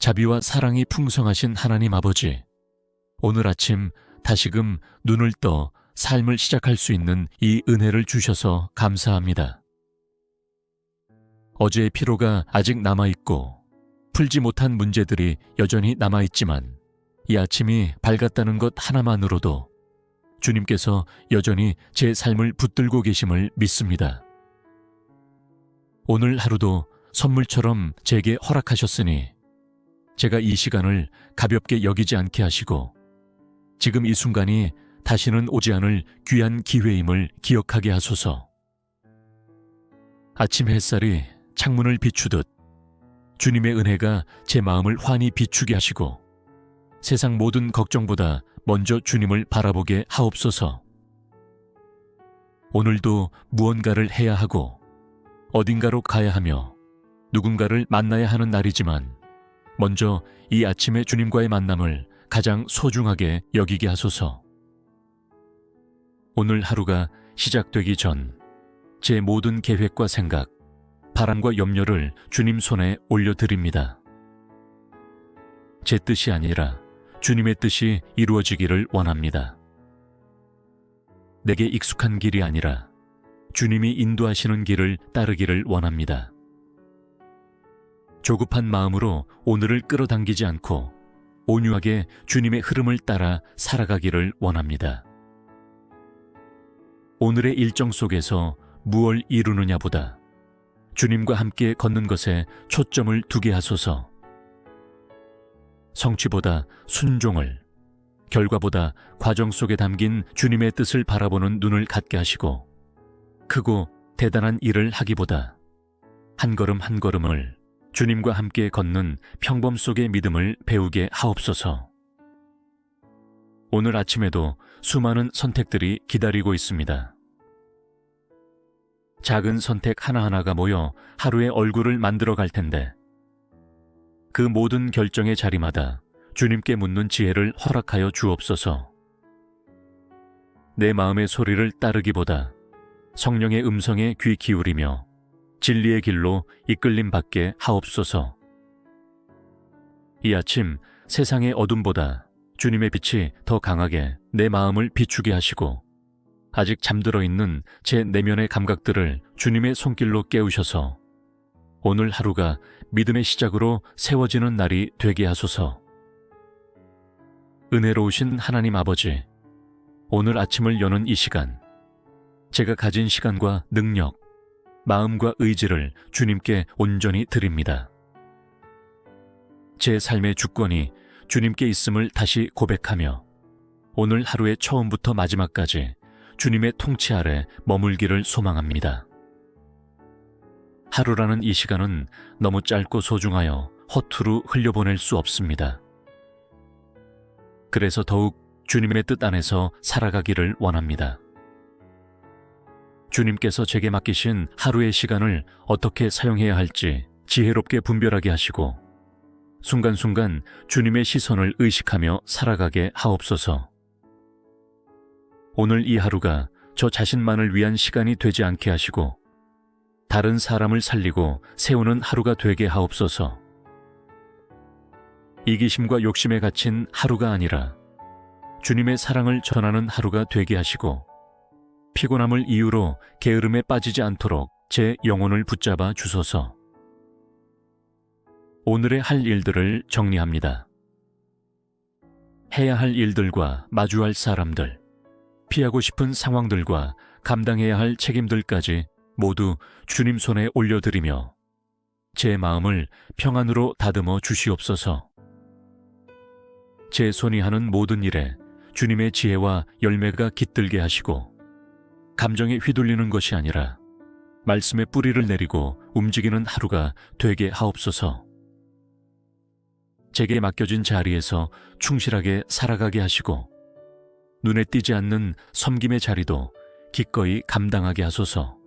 자비와 사랑이 풍성하신 하나님 아버지, 오늘 아침 다시금 눈을 떠 삶을 시작할 수 있는 이 은혜를 주셔서 감사합니다. 어제의 피로가 아직 남아있고 풀지 못한 문제들이 여전히 남아있지만 이 아침이 밝았다는 것 하나만으로도 주님께서 여전히 제 삶을 붙들고 계심을 믿습니다. 오늘 하루도 선물처럼 제게 허락하셨으니 제가 이 시간을 가볍게 여기지 않게 하시고 지금 이 순간이 다시는 오지 않을 귀한 기회임을 기억하게 하소서. 아침 햇살이 창문을 비추듯 주님의 은혜가 제 마음을 환히 비추게 하시고 세상 모든 걱정보다 먼저 주님을 바라보게 하옵소서. 오늘도 무언가를 해야 하고 어딘가로 가야 하며 누군가를 만나야 하는 날이지만 먼저 이 아침의 주님과의 만남을 가장 소중하게 여기게 하소서. 오늘 하루가 시작되기 전 제 모든 계획과 생각, 바람과 염려를 주님 손에 올려드립니다. 제 뜻이 아니라 주님의 뜻이 이루어지기를 원합니다. 내게 익숙한 길이 아니라 주님이 인도하시는 길을 따르기를 원합니다. 조급한 마음으로 오늘을 끌어당기지 않고 온유하게 주님의 흐름을 따라 살아가기를 원합니다. 오늘의 일정 속에서 무엇을 이루느냐보다 주님과 함께 걷는 것에 초점을 두게 하소서. 성취보다 순종을, 결과보다 과정 속에 담긴 주님의 뜻을 바라보는 눈을 갖게 하시고 크고 대단한 일을 하기보다 한 걸음 한 걸음을 주님과 함께 걷는 평범 속의 믿음을 배우게 하옵소서. 오늘 아침에도 수많은 선택들이 기다리고 있습니다. 작은 선택 하나하나가 모여 하루의 얼굴을 만들어 갈 텐데 그 모든 결정의 자리마다 주님께 묻는 지혜를 허락하여 주옵소서. 내 마음의 소리를 따르기보다 성령의 음성에 귀 기울이며 진리의 길로 이끌림 받게 하옵소서. 이 아침 세상의 어둠보다 주님의 빛이 더 강하게 내 마음을 비추게 하시고 아직 잠들어 있는 제 내면의 감각들을 주님의 손길로 깨우셔서 오늘 하루가 믿음의 시작으로 세워지는 날이 되게 하소서. 은혜로우신 하나님 아버지, 오늘 아침을 여는 이 시간, 제가 가진 시간과 능력, 마음과 의지를 주님께 온전히 드립니다. 제 삶의 주권이 주님께 있음을 다시 고백하며 오늘 하루의 처음부터 마지막까지 주님의 통치 아래 머물기를 소망합니다. 하루라는 이 시간은 너무 짧고 소중하여 허투루 흘려보낼 수 없습니다. 그래서 더욱 주님의 뜻 안에서 살아가기를 원합니다. 주님께서 제게 맡기신 하루의 시간을 어떻게 사용해야 할지 지혜롭게 분별하게 하시고 순간순간 주님의 시선을 의식하며 살아가게 하옵소서. 오늘 이 하루가 저 자신만을 위한 시간이 되지 않게 하시고 다른 사람을 살리고 세우는 하루가 되게 하옵소서. 이기심과 욕심에 갇힌 하루가 아니라 주님의 사랑을 전하는 하루가 되게 하시고 피곤함을 이유로 게으름에 빠지지 않도록 제 영혼을 붙잡아 주소서. 오늘의 할 일들을 정리합니다. 해야 할 일들과 마주할 사람들, 피하고 싶은 상황들과 감당해야 할 책임들까지 모두 주님 손에 올려드리며 제 마음을 평안으로 다듬어 주시옵소서. 제 손이 하는 모든 일에 주님의 지혜와 열매가 깃들게 하시고 감정에 휘둘리는 것이 아니라 말씀의 뿌리를 내리고 움직이는 하루가 되게 하옵소서. 제게 맡겨진 자리에서 충실하게 살아가게 하시고 눈에 띄지 않는 섬김의 자리도 기꺼이 감당하게 하소서.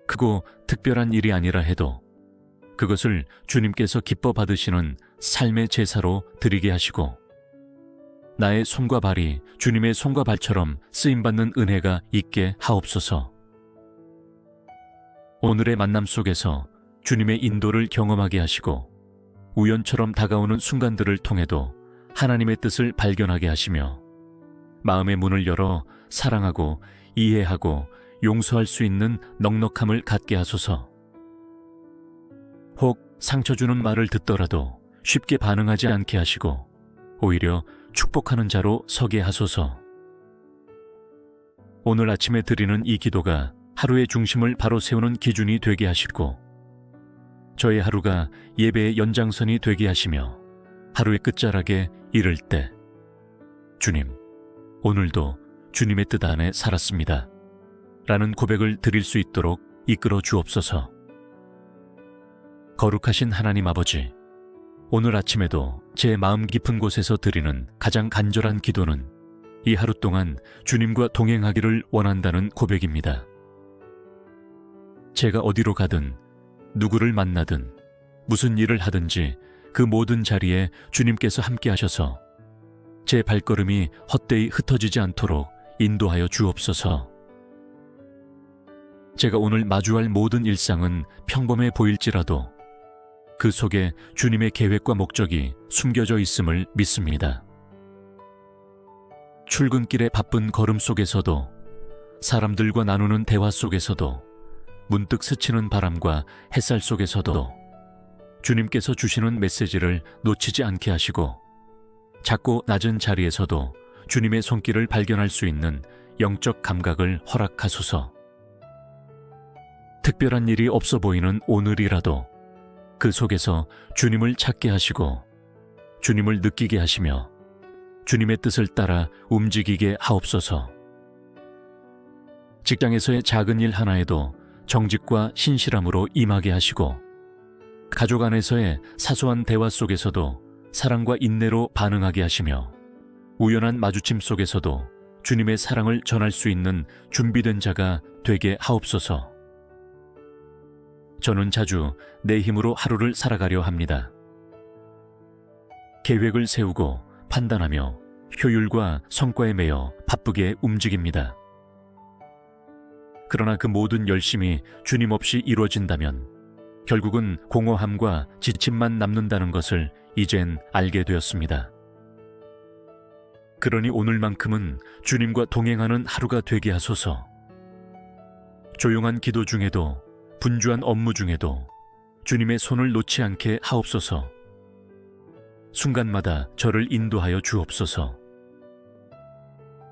크고 특별한 일이 아니라 해도 그것을 주님께서 기뻐 받으시는 삶의 제사로 드리게 하시고 나의 손과 발이 주님의 손과 발처럼 쓰임받는 은혜가 있게 하옵소서. 오늘의 만남 속에서 주님의 인도를 경험하게 하시고 우연처럼 다가오는 순간들을 통해도 하나님의 뜻을 발견하게 하시며 마음의 문을 열어 사랑하고 이해하고 용서할 수 있는 넉넉함을 갖게 하소서. 혹 상처 주는 말을 듣더라도 쉽게 반응하지 않게 하시고 오히려 축복하는 자로 서게 하소서. 오늘 아침에 드리는 이 기도가 하루의 중심을 바로 세우는 기준이 되게 하시고 저의 하루가 예배의 연장선이 되게 하시며 하루의 끝자락에 이를 때 주님, 오늘도 주님의 뜻 안에 살았습니다 라는 고백을 드릴 수 있도록 이끌어 주옵소서. 거룩하신 하나님 아버지, 오늘 아침에도 제 마음 깊은 곳에서 드리는 가장 간절한 기도는 이 하루 동안 주님과 동행하기를 원한다는 고백입니다. 제가 어디로 가든 누구를 만나든 무슨 일을 하든지 그 모든 자리에 주님께서 함께 하셔서 제 발걸음이 헛되이 흩어지지 않도록 인도하여 주옵소서. 제가 오늘 마주할 모든 일상은 평범해 보일지라도 그 속에 주님의 계획과 목적이 숨겨져 있음을 믿습니다. 출근길의 바쁜 걸음 속에서도 사람들과 나누는 대화 속에서도 문득 스치는 바람과 햇살 속에서도 주님께서 주시는 메시지를 놓치지 않게 하시고 작고 낮은 자리에서도 주님의 손길을 발견할 수 있는 영적 감각을 허락하소서. 특별한 일이 없어 보이는 오늘이라도 그 속에서 주님을 찾게 하시고 주님을 느끼게 하시며 주님의 뜻을 따라 움직이게 하옵소서. 직장에서의 작은 일 하나에도 정직과 신실함으로 임하게 하시고 가족 안에서의 사소한 대화 속에서도 사랑과 인내로 반응하게 하시며 우연한 마주침 속에서도 주님의 사랑을 전할 수 있는 준비된 자가 되게 하옵소서. 저는 자주 내 힘으로 하루를 살아가려 합니다. 계획을 세우고 판단하며 효율과 성과에 매여 바쁘게 움직입니다. 그러나 그 모든 열심이 주님 없이 이루어진다면 결국은 공허함과 지침만 남는다는 것을 이젠 알게 되었습니다. 그러니 오늘만큼은 주님과 동행하는 하루가 되게 하소서. 조용한 기도 중에도 분주한 업무 중에도 주님의 손을 놓지 않게 하옵소서. 순간마다 저를 인도하여 주옵소서.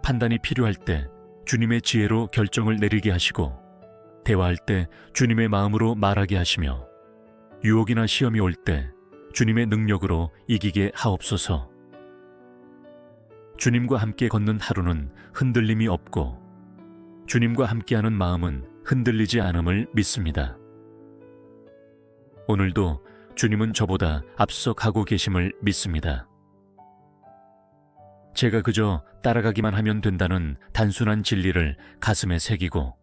판단이 필요할 때 주님의 지혜로 결정을 내리게 하시고 대화할 때 주님의 마음으로 말하게 하시며 유혹이나 시험이 올 때 주님의 능력으로 이기게 하옵소서. 주님과 함께 걷는 하루는 흔들림이 없고 주님과 함께하는 마음은 흔들리지 않음을 믿습니다. 오늘도 주님은 저보다 앞서 가고 계심을 믿습니다. 제가 그저 따라가기만 하면 된다는 단순한 진리를 가슴에 새기고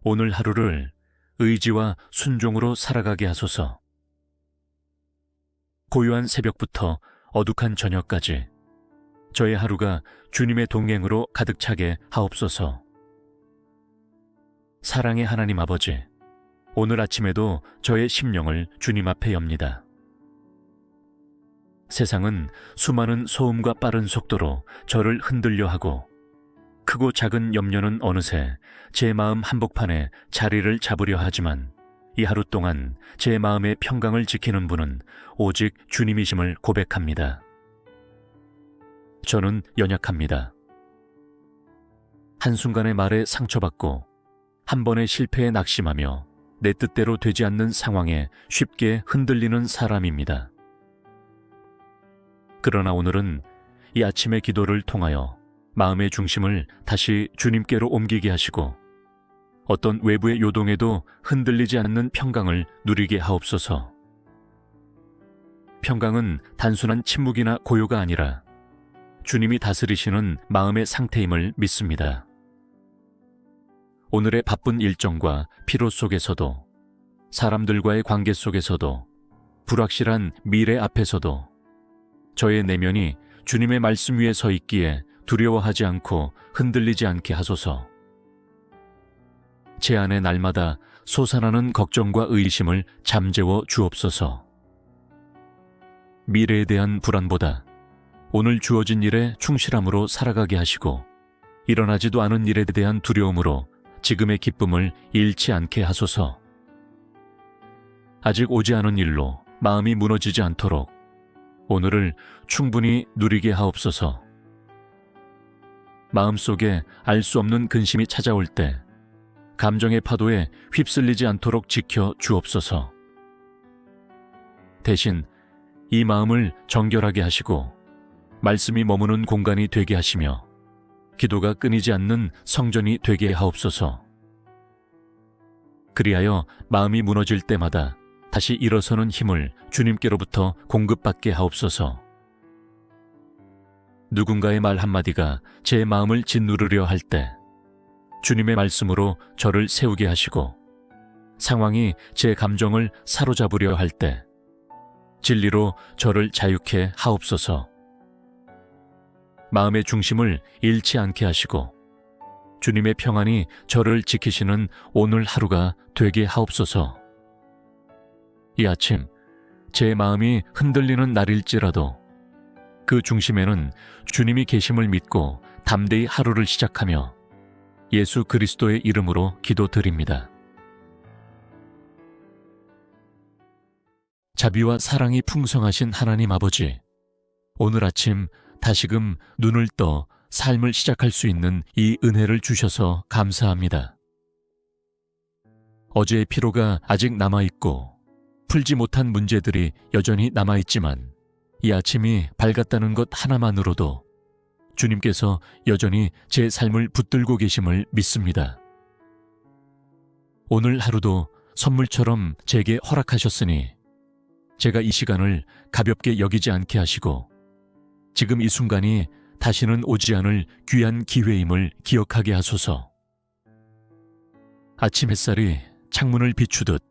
오늘 하루를 의지와 순종으로 살아가게 하소서. 고요한 새벽부터 어둑한 저녁까지 저의 하루가 주님의 동행으로 가득 차게 하옵소서. 사랑의 하나님 아버지, 오늘 아침에도 저의 심령을 주님 앞에 엽니다. 세상은 수많은 소음과 빠른 속도로 저를 흔들려 하고 크고 작은 염려는 어느새 제 마음 한복판에 자리를 잡으려 하지만 이 하루 동안 제 마음의 평강을 지키는 분은 오직 주님이심을 고백합니다. 저는 연약합니다. 한순간의 말에 상처받고 한 번의 실패에 낙심하며 내 뜻대로 되지 않는 상황에 쉽게 흔들리는 사람입니다. 그러나 오늘은 이 아침의 기도를 통하여 마음의 중심을 다시 주님께로 옮기게 하시고 어떤 외부의 요동에도 흔들리지 않는 평강을 누리게 하옵소서. 평강은 단순한 침묵이나 고요가 아니라 주님이 다스리시는 마음의 상태임을 믿습니다. 오늘의 바쁜 일정과 피로 속에서도 사람들과의 관계 속에서도 불확실한 미래 앞에서도 저의 내면이 주님의 말씀 위에 서 있기에 두려워하지 않고 흔들리지 않게 하소서. 제 안에 날마다 솟아나는 걱정과 의심을 잠재워 주옵소서. 미래에 대한 불안보다 오늘 주어진 일에 충실함으로 살아가게 하시고 일어나지도 않은 일에 대한 두려움으로 지금의 기쁨을 잃지 않게 하소서. 아직 오지 않은 일로 마음이 무너지지 않도록 오늘을 충분히 누리게 하옵소서. 마음속에 알 수 없는 근심이 찾아올 때 감정의 파도에 휩쓸리지 않도록 지켜 주옵소서. 대신 이 마음을 정결하게 하시고 말씀이 머무는 공간이 되게 하시며 기도가 끊이지 않는 성전이 되게 하옵소서. 그리하여 마음이 무너질 때마다 다시 일어서는 힘을 주님께로부터 공급받게 하옵소서. 누군가의 말 한마디가 제 마음을 짓누르려 할 때 주님의 말씀으로 저를 세우게 하시고 상황이 제 감정을 사로잡으려 할 때 진리로 저를 자유케 하옵소서. 마음의 중심을 잃지 않게 하시고 주님의 평안이 저를 지키시는 오늘 하루가 되게 하옵소서. 이 아침 제 마음이 흔들리는 날일지라도 그 중심에는 주님이 계심을 믿고 담대히 하루를 시작하며 예수 그리스도의 이름으로 기도드립니다. 자비와 사랑이 풍성하신 하나님 아버지, 오늘 아침 다시금 눈을 떠 삶을 시작할 수 있는 이 은혜를 주셔서 감사합니다. 어제의 피로가 아직 남아있고 풀지 못한 문제들이 여전히 남아있지만 이 아침이 밝았다는 것 하나만으로도 주님께서 여전히 제 삶을 붙들고 계심을 믿습니다. 오늘 하루도 선물처럼 제게 허락하셨으니 제가 이 시간을 가볍게 여기지 않게 하시고 지금 이 순간이 다시는 오지 않을 귀한 기회임을 기억하게 하소서. 아침 햇살이 창문을 비추듯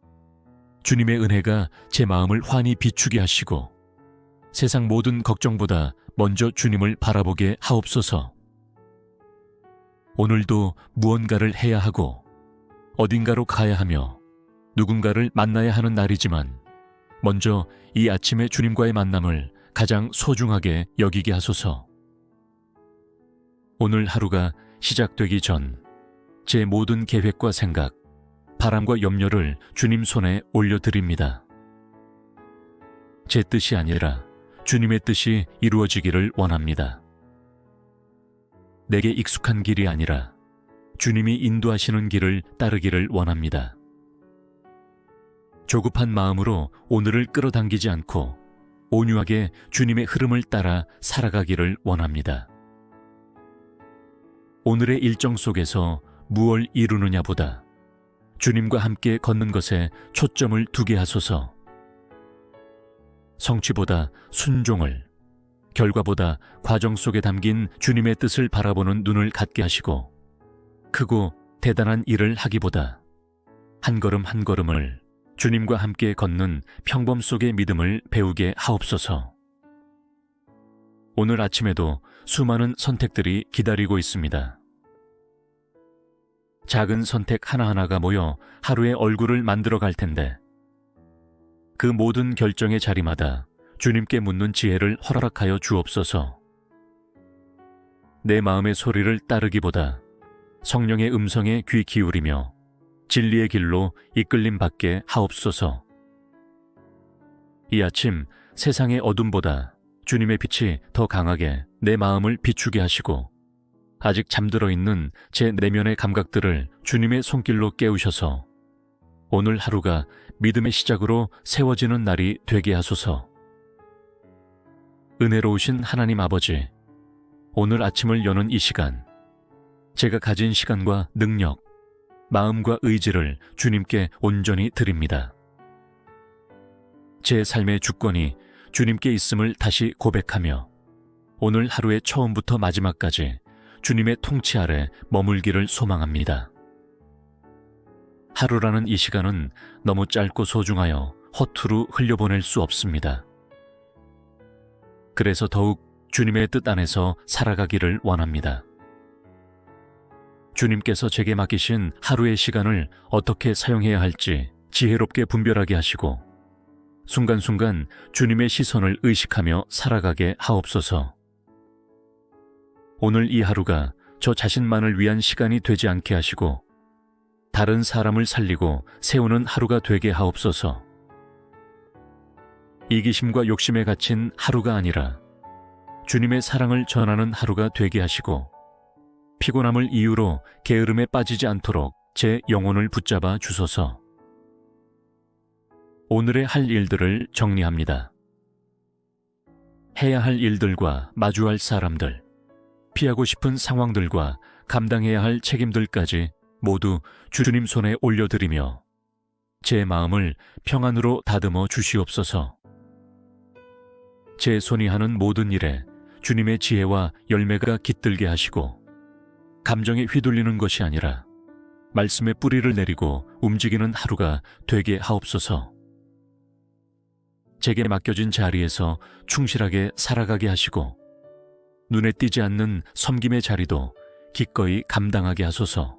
주님의 은혜가 제 마음을 환히 비추게 하시고 세상 모든 걱정보다 먼저 주님을 바라보게 하옵소서. 오늘도 무언가를 해야 하고 어딘가로 가야 하며 누군가를 만나야 하는 날이지만 먼저 이 아침의 주님과의 만남을 가장 소중하게 여기게 하소서. 오늘 하루가 시작되기 전 제 모든 계획과 생각, 바람과 염려를 주님 손에 올려드립니다. 제 뜻이 아니라 주님의 뜻이 이루어지기를 원합니다. 내게 익숙한 길이 아니라 주님이 인도하시는 길을 따르기를 원합니다. 조급한 마음으로 오늘을 끌어당기지 않고 온유하게 주님의 흐름을 따라 살아가기를 원합니다. 오늘의 일정 속에서 무엇을 이루느냐보다 주님과 함께 걷는 것에 초점을 두게 하소서. 성취보다 순종을, 결과보다 과정 속에 담긴 주님의 뜻을 바라보는 눈을 갖게 하시고 크고 대단한 일을 하기보다 한 걸음 한 걸음을 주님과 함께 걷는 평범 속의 믿음을 배우게 하옵소서. 오늘 아침에도 수많은 선택들이 기다리고 있습니다. 작은 선택 하나하나가 모여 하루의 얼굴을 만들어 갈 텐데 그 모든 결정의 자리마다 주님께 묻는 지혜를 허락하여 주옵소서. 내 마음의 소리를 따르기보다 성령의 음성에 귀 기울이며 진리의 길로 이끌림 받게 하옵소서. 이 아침 세상의 어둠보다 주님의 빛이 더 강하게 내 마음을 비추게 하시고 아직 잠들어 있는 제 내면의 감각들을 주님의 손길로 깨우셔서 오늘 하루가 믿음의 시작으로 세워지는 날이 되게 하소서. 은혜로우신 하나님 아버지, 오늘 아침을 여는 이 시간, 제가 가진 시간과 능력, 마음과 의지를 주님께 온전히 드립니다. 제 삶의 주권이 주님께 있음을 다시 고백하며 오늘 하루의 처음부터 마지막까지 주님의 통치 아래 머물기를 소망합니다. 하루라는 이 시간은 너무 짧고 소중하여 허투루 흘려보낼 수 없습니다. 그래서 더욱 주님의 뜻 안에서 살아가기를 원합니다. 주님께서 제게 맡기신 하루의 시간을 어떻게 사용해야 할지 지혜롭게 분별하게 하시고 순간순간 주님의 시선을 의식하며 살아가게 하옵소서. 오늘 이 하루가 저 자신만을 위한 시간이 되지 않게 하시고 다른 사람을 살리고 세우는 하루가 되게 하옵소서. 이기심과 욕심에 갇힌 하루가 아니라 주님의 사랑을 전하는 하루가 되게 하시고 피곤함을 이유로 게으름에 빠지지 않도록 제 영혼을 붙잡아 주소서. 오늘의 할 일들을 정리합니다. 해야 할 일들과 마주할 사람들, 피하고 싶은 상황들과 감당해야 할 책임들까지 모두 주님 손에 올려드리며 제 마음을 평안으로 다듬어 주시옵소서. 제 손이 하는 모든 일에 주님의 지혜와 열매가 깃들게 하시고 감정에 휘둘리는 것이 아니라 말씀의 뿌리를 내리고 움직이는 하루가 되게 하옵소서. 제게 맡겨진 자리에서 충실하게 살아가게 하시고 눈에 띄지 않는 섬김의 자리도 기꺼이 감당하게 하소서.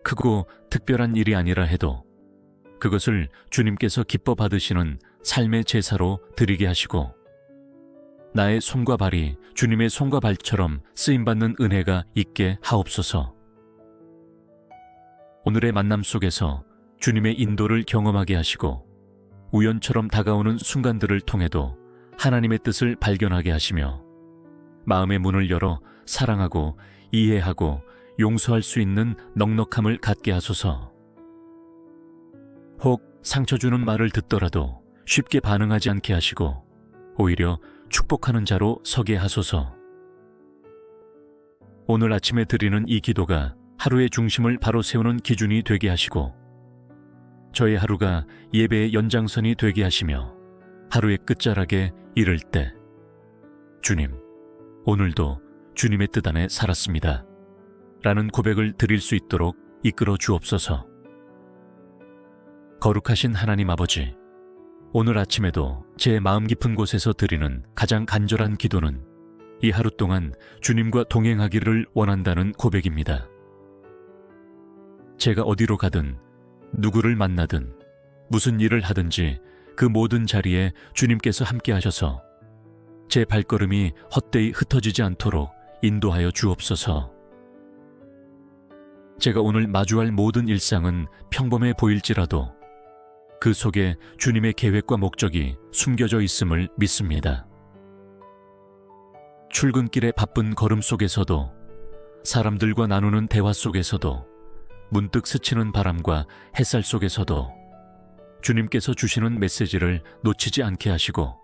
크고 특별한 일이 아니라 해도 그것을 주님께서 기뻐 받으시는 삶의 제사로 드리게 하시고 나의 손과 발이 주님의 손과 발처럼 쓰임받는 은혜가 있게 하옵소서. 오늘의 만남 속에서 주님의 인도를 경험하게 하시고 우연처럼 다가오는 순간들을 통해도 하나님의 뜻을 발견하게 하시며 마음의 문을 열어 사랑하고 이해하고 용서할 수 있는 넉넉함을 갖게 하소서. 혹 상처 주는 말을 듣더라도 쉽게 반응하지 않게 하시고 오히려 축복하는 자로 서게 하소서. 오늘 아침에 드리는 이 기도가 하루의 중심을 바로 세우는 기준이 되게 하시고 저의 하루가 예배의 연장선이 되게 하시며 하루의 끝자락에 이를 때 주님, 오늘도 주님의 뜻 안에 살았습니다 라는 고백을 드릴 수 있도록 이끌어 주옵소서. 거룩하신 하나님 아버지, 오늘 아침에도 제 마음 깊은 곳에서 드리는 가장 간절한 기도는 이 하루 동안 주님과 동행하기를 원한다는 고백입니다. 제가 어디로 가든 누구를 만나든 무슨 일을 하든지 그 모든 자리에 주님께서 함께 하셔서 제 발걸음이 헛되이 흩어지지 않도록 인도하여 주옵소서. 제가 오늘 마주할 모든 일상은 평범해 보일지라도 그 속에 주님의 계획과 목적이 숨겨져 있음을 믿습니다. 출근길의 바쁜 걸음 속에서도 사람들과 나누는 대화 속에서도 문득 스치는 바람과 햇살 속에서도 주님께서 주시는 메시지를 놓치지 않게 하시고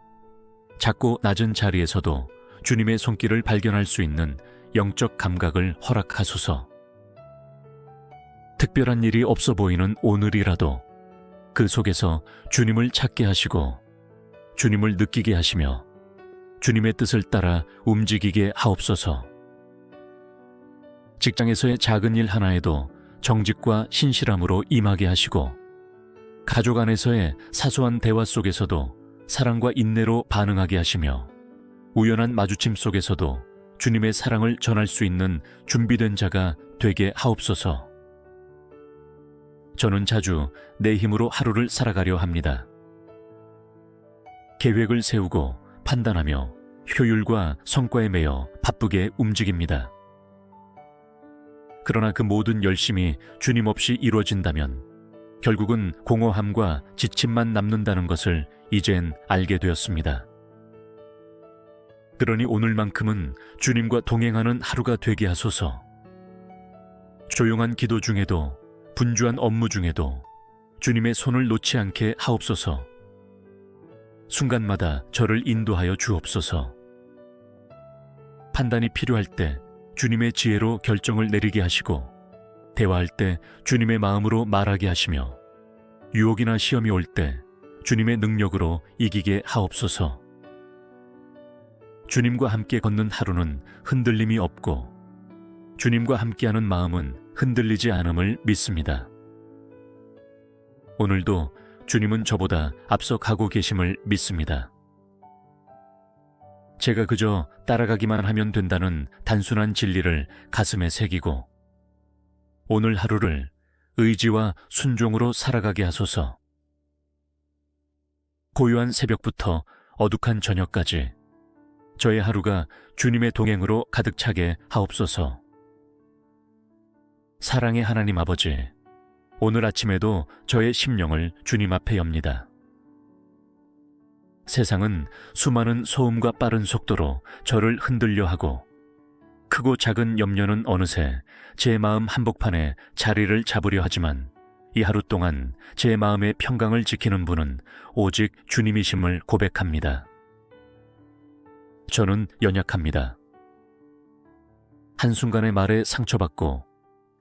작고 낮은 자리에서도 주님의 손길을 발견할 수 있는 영적 감각을 허락하소서. 특별한 일이 없어 보이는 오늘이라도 그 속에서 주님을 찾게 하시고 주님을 느끼게 하시며 주님의 뜻을 따라 움직이게 하옵소서. 직장에서의 작은 일 하나에도 정직과 신실함으로 임하게 하시고 가족 안에서의 사소한 대화 속에서도 사랑과 인내로 반응하게 하시며 우연한 마주침 속에서도 주님의 사랑을 전할 수 있는 준비된 자가 되게 하옵소서. 저는 자주 내 힘으로 하루를 살아가려 합니다. 계획을 세우고 판단하며 효율과 성과에 매여 바쁘게 움직입니다. 그러나 그 모든 열심이 주님 없이 이루어진다면 결국은 공허함과 지침만 남는다는 것을 이젠 알게 되었습니다. 그러니 오늘만큼은 주님과 동행하는 하루가 되게 하소서. 조용한 기도 중에도 분주한 업무 중에도 주님의 손을 놓지 않게 하옵소서. 순간마다 저를 인도하여 주옵소서. 판단이 필요할 때 주님의 지혜로 결정을 내리게 하시고 대화할 때 주님의 마음으로 말하게 하시며 유혹이나 시험이 올 때 주님의 능력으로 이기게 하옵소서. 주님과 함께 걷는 하루는 흔들림이 없고 주님과 함께하는 마음은 흔들리지 않음을 믿습니다. 오늘도 주님은 저보다 앞서 가고 계심을 믿습니다. 제가 그저 따라가기만 하면 된다는 단순한 진리를 가슴에 새기고 오늘 하루를 의지와 순종으로 살아가게 하소서. 고요한 새벽부터 어둑한 저녁까지 저의 하루가 주님의 동행으로 가득 차게 하옵소서. 사랑의 하나님 아버지, 오늘 아침에도 저의 심령을 주님 앞에 엽니다. 세상은 수많은 소음과 빠른 속도로 저를 흔들려 하고 크고 작은 염려는 어느새 제 마음 한복판에 자리를 잡으려 하지만 이 하루 동안 제 마음의 평강을 지키는 분은 오직 주님이심을 고백합니다. 저는 연약합니다. 한순간의 말에 상처받고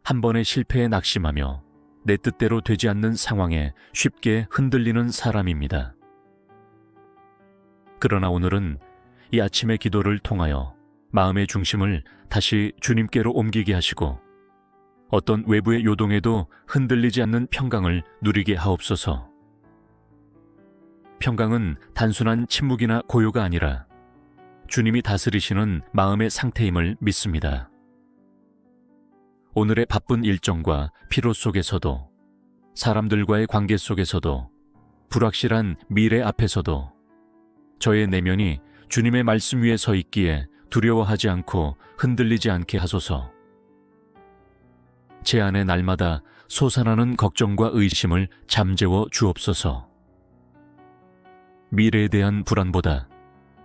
한 번의 실패에 낙심하며 내 뜻대로 되지 않는 상황에 쉽게 흔들리는 사람입니다. 그러나 오늘은 이 아침의 기도를 통하여 마음의 중심을 다시 주님께로 옮기게 하시고 어떤 외부의 요동에도 흔들리지 않는 평강을 누리게 하옵소서. 평강은 단순한 침묵이나 고요가 아니라 주님이 다스리시는 마음의 상태임을 믿습니다. 오늘의 바쁜 일정과 피로 속에서도, 사람들과의 관계 속에서도, 불확실한 미래 앞에서도 저의 내면이 주님의 말씀 위에 서 있기에 두려워하지 않고 흔들리지 않게 하소서. 제 안에 날마다 솟아나는 걱정과 의심을 잠재워 주옵소서. 미래에 대한 불안보다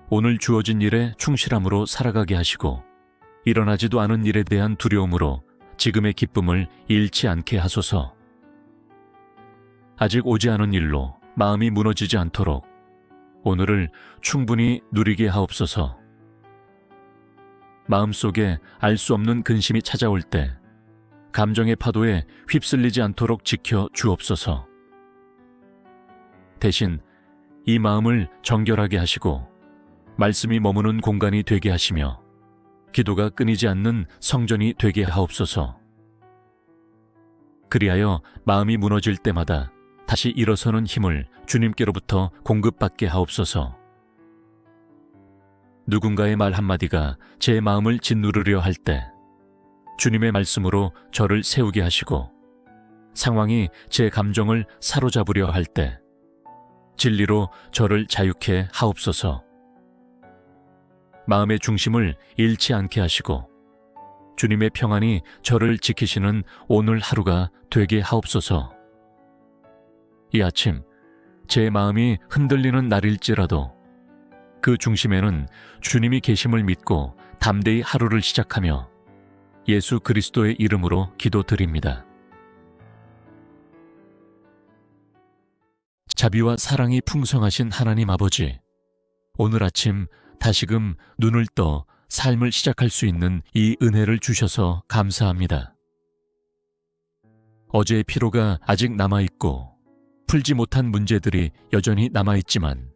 오늘 주어진 일에 충실함으로 살아가게 하시고 일어나지도 않은 일에 대한 두려움으로 지금의 기쁨을 잃지 않게 하소서. 아직 오지 않은 일로 마음이 무너지지 않도록 오늘을 충분히 누리게 하옵소서. 마음속에 알 수 없는 근심이 찾아올 때 감정의 파도에 휩쓸리지 않도록 지켜 주옵소서. 대신 이 마음을 정결하게 하시고 말씀이 머무는 공간이 되게 하시며 기도가 끊이지 않는 성전이 되게 하옵소서. 그리하여 마음이 무너질 때마다 다시 일어서는 힘을 주님께로부터 공급받게 하옵소서. 누군가의 말 한마디가 제 마음을 짓누르려 할 때 주님의 말씀으로 저를 세우게 하시고 상황이 제 감정을 사로잡으려 할 때 진리로 저를 자유케 하옵소서. 마음의 중심을 잃지 않게 하시고 주님의 평안이 저를 지키시는 오늘 하루가 되게 하옵소서. 이 아침 제 마음이 흔들리는 날일지라도 그 중심에는 주님이 계심을 믿고 담대히 하루를 시작하며 예수 그리스도의 이름으로 기도드립니다. 자비와 사랑이 풍성하신 하나님 아버지, 오늘 아침 다시금 눈을 떠 삶을 시작할 수 있는 이 은혜를 주셔서 감사합니다. 어제의 피로가 아직 남아있고 풀지 못한 문제들이 여전히 남아있지만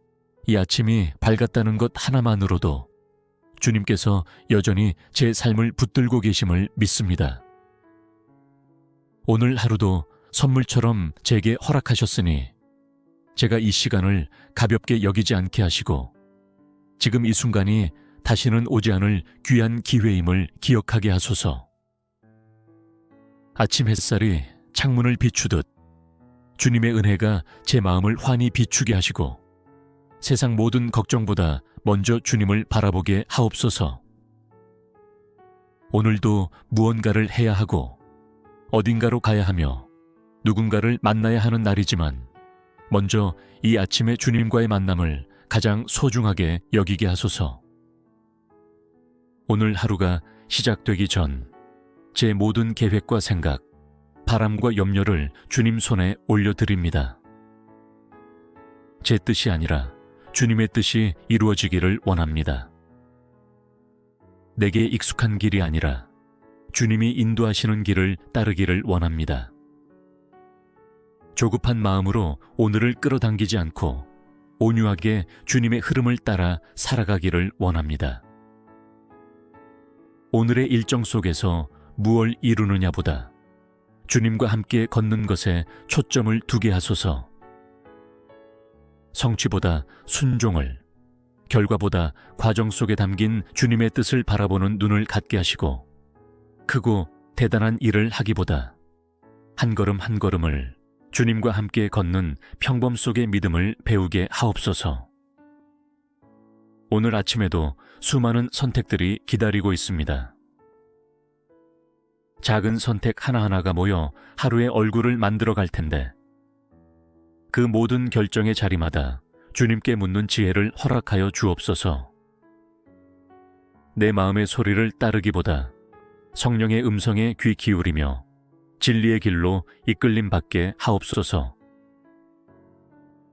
이 아침이 밝았다는 것 하나만으로도 주님께서 여전히 제 삶을 붙들고 계심을 믿습니다. 오늘 하루도 선물처럼 제게 허락하셨으니 제가 이 시간을 가볍게 여기지 않게 하시고 지금 이 순간이 다시는 오지 않을 귀한 기회임을 기억하게 하소서. 아침 햇살이 창문을 비추듯 주님의 은혜가 제 마음을 환히 비추게 하시고 세상 모든 걱정보다 먼저 주님을 바라보게 하옵소서. 오늘도 무언가를 해야 하고 어딘가로 가야 하며 누군가를 만나야 하는 날이지만 먼저 이 아침의 주님과의 만남을 가장 소중하게 여기게 하소서. 오늘 하루가 시작되기 전 제 모든 계획과 생각, 바람과 염려를 주님 손에 올려드립니다. 제 뜻이 아니라 주님의 뜻이 이루어지기를 원합니다. 내게 익숙한 길이 아니라 주님이 인도하시는 길을 따르기를 원합니다. 조급한 마음으로 오늘을 끌어당기지 않고 온유하게 주님의 흐름을 따라 살아가기를 원합니다. 오늘의 일정 속에서 무엇을 이루느냐보다 주님과 함께 걷는 것에 초점을 두게 하소서. 성취보다 순종을, 결과보다 과정 속에 담긴 주님의 뜻을 바라보는 눈을 갖게 하시고 크고 대단한 일을 하기보다 한 걸음 한 걸음을 주님과 함께 걷는 평범 속의 믿음을 배우게 하옵소서. 오늘 아침에도 수많은 선택들이 기다리고 있습니다. 작은 선택 하나하나가 모여 하루의 얼굴을 만들어 갈 텐데, 그 모든 결정의 자리마다 주님께 묻는 지혜를 허락하여 주옵소서. 내 마음의 소리를 따르기보다 성령의 음성에 귀 기울이며 진리의 길로 이끌림 받게 하옵소서.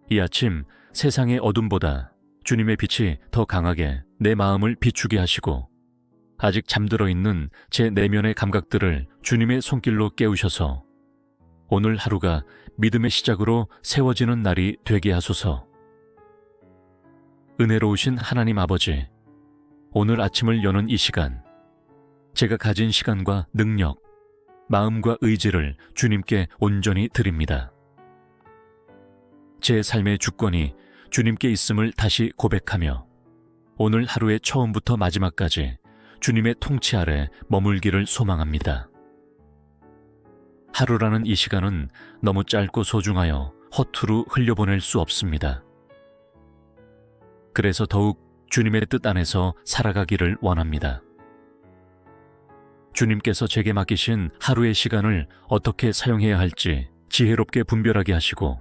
이 아침 세상의 어둠보다 주님의 빛이 더 강하게 내 마음을 비추게 하시고, 아직 잠들어 있는 제 내면의 감각들을 주님의 손길로 깨우셔서 오늘 하루가 믿음의 시작으로 세워지는 날이 되게 하소서. 은혜로우신 하나님 아버지, 오늘 아침을 여는 이 시간, 제가 가진 시간과 능력, 마음과 의지를 주님께 온전히 드립니다. 제 삶의 주권이 주님께 있음을 다시 고백하며 오늘 하루의 처음부터 마지막까지 주님의 통치 아래 머물기를 소망합니다. 하루라는 이 시간은 너무 짧고 소중하여 허투루 흘려보낼 수 없습니다. 그래서 더욱 주님의 뜻 안에서 살아가기를 원합니다. 주님께서 제게 맡기신 하루의 시간을 어떻게 사용해야 할지 지혜롭게 분별하게 하시고,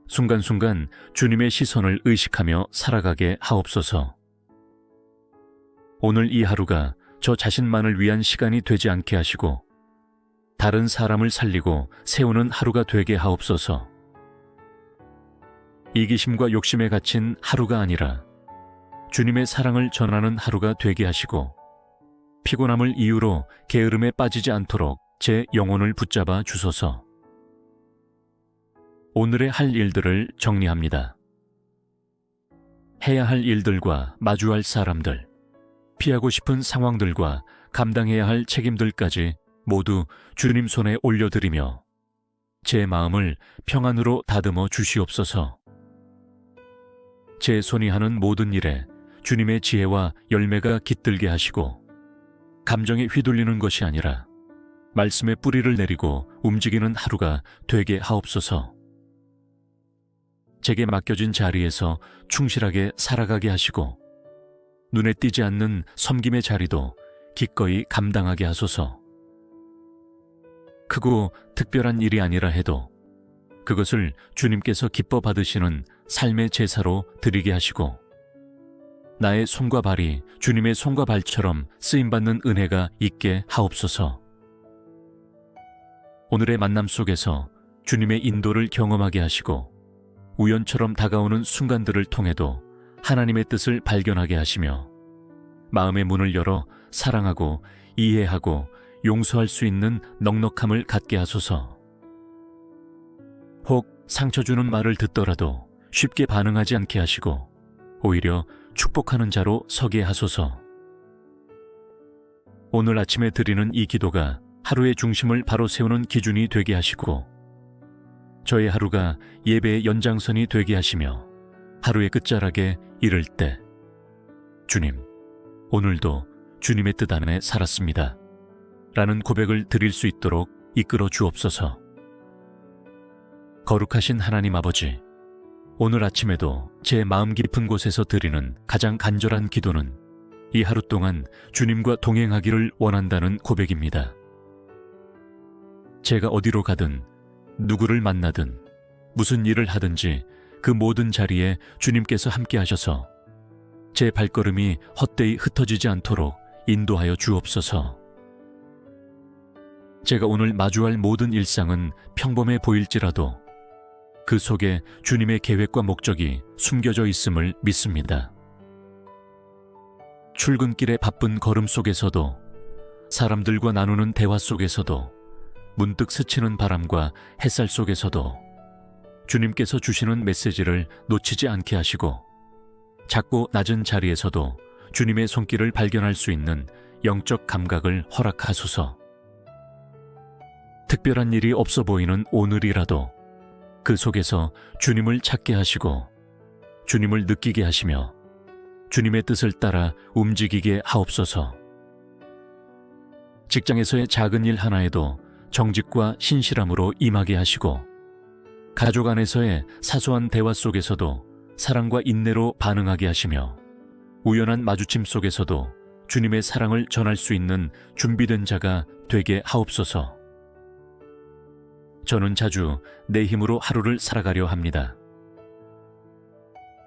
순간순간 주님의 시선을 의식하며 살아가게 하옵소서. 오늘 이 하루가 저 자신만을 위한 시간이 되지 않게 하시고, 다른 사람을 살리고 세우는 하루가 되게 하옵소서. 이기심과 욕심에 갇힌 하루가 아니라 주님의 사랑을 전하는 하루가 되게 하시고, 피곤함을 이유로 게으름에 빠지지 않도록 제 영혼을 붙잡아 주소서. 오늘의 할 일들을 정리합니다. 해야 할 일들과 마주할 사람들, 피하고 싶은 상황들과 감당해야 할 책임들까지 모두 주님 손에 올려드리며 제 마음을 평안으로 다듬어 주시옵소서. 제 손이 하는 모든 일에 주님의 지혜와 열매가 깃들게 하시고, 감정에 휘둘리는 것이 아니라 말씀의 뿌리를 내리고 움직이는 하루가 되게 하옵소서. 제게 맡겨진 자리에서 충실하게 살아가게 하시고, 눈에 띄지 않는 섬김의 자리도 기꺼이 감당하게 하소서. 크고 특별한 일이 아니라 해도 그것을 주님께서 기뻐 받으시는 삶의 제사로 드리게 하시고, 나의 손과 발이 주님의 손과 발처럼 쓰임받는 은혜가 있게 하옵소서. 오늘의 만남 속에서 주님의 인도를 경험하게 하시고, 우연처럼 다가오는 순간들을 통해도 하나님의 뜻을 발견하게 하시며, 마음의 문을 열어 사랑하고 이해하고 용서할 수 있는 넉넉함을 갖게 하소서. 혹 상처 주는 말을 듣더라도 쉽게 반응하지 않게 하시고, 오히려 축복하는 자로 서게 하소서. 오늘 아침에 드리는 이 기도가 하루의 중심을 바로 세우는 기준이 되게 하시고, 저의 하루가 예배의 연장선이 되게 하시며, 하루의 끝자락에 이를 때 주님, 오늘도 주님의 뜻 안에 살았습니다 라는 고백을 드릴 수 있도록 이끌어 주옵소서. 거룩하신 하나님 아버지, 오늘 아침에도 제 마음 깊은 곳에서 드리는 가장 간절한 기도는 이 하루 동안 주님과 동행하기를 원한다는 고백입니다. 제가 어디로 가든, 누구를 만나든, 무슨 일을 하든지 그 모든 자리에 주님께서 함께 하셔서 제 발걸음이 헛되이 흩어지지 않도록 인도하여 주옵소서. 제가 오늘 마주할 모든 일상은 평범해 보일지라도 그 속에 주님의 계획과 목적이 숨겨져 있음을 믿습니다. 출근길의 바쁜 걸음 속에서도, 사람들과 나누는 대화 속에서도, 문득 스치는 바람과 햇살 속에서도 주님께서 주시는 메시지를 놓치지 않게 하시고, 작고 낮은 자리에서도 주님의 손길을 발견할 수 있는 영적 감각을 허락하소서. 특별한 일이 없어 보이는 오늘이라도 그 속에서 주님을 찾게 하시고, 주님을 느끼게 하시며 주님의 뜻을 따라 움직이게 하옵소서. 직장에서의 작은 일 하나에도 정직과 신실함으로 임하게 하시고, 가족 안에서의 사소한 대화 속에서도 사랑과 인내로 반응하게 하시며 우연한 마주침 속에서도 주님의 사랑을 전할 수 있는 준비된 자가 되게 하옵소서. 저는 자주 내 힘으로 하루를 살아가려 합니다.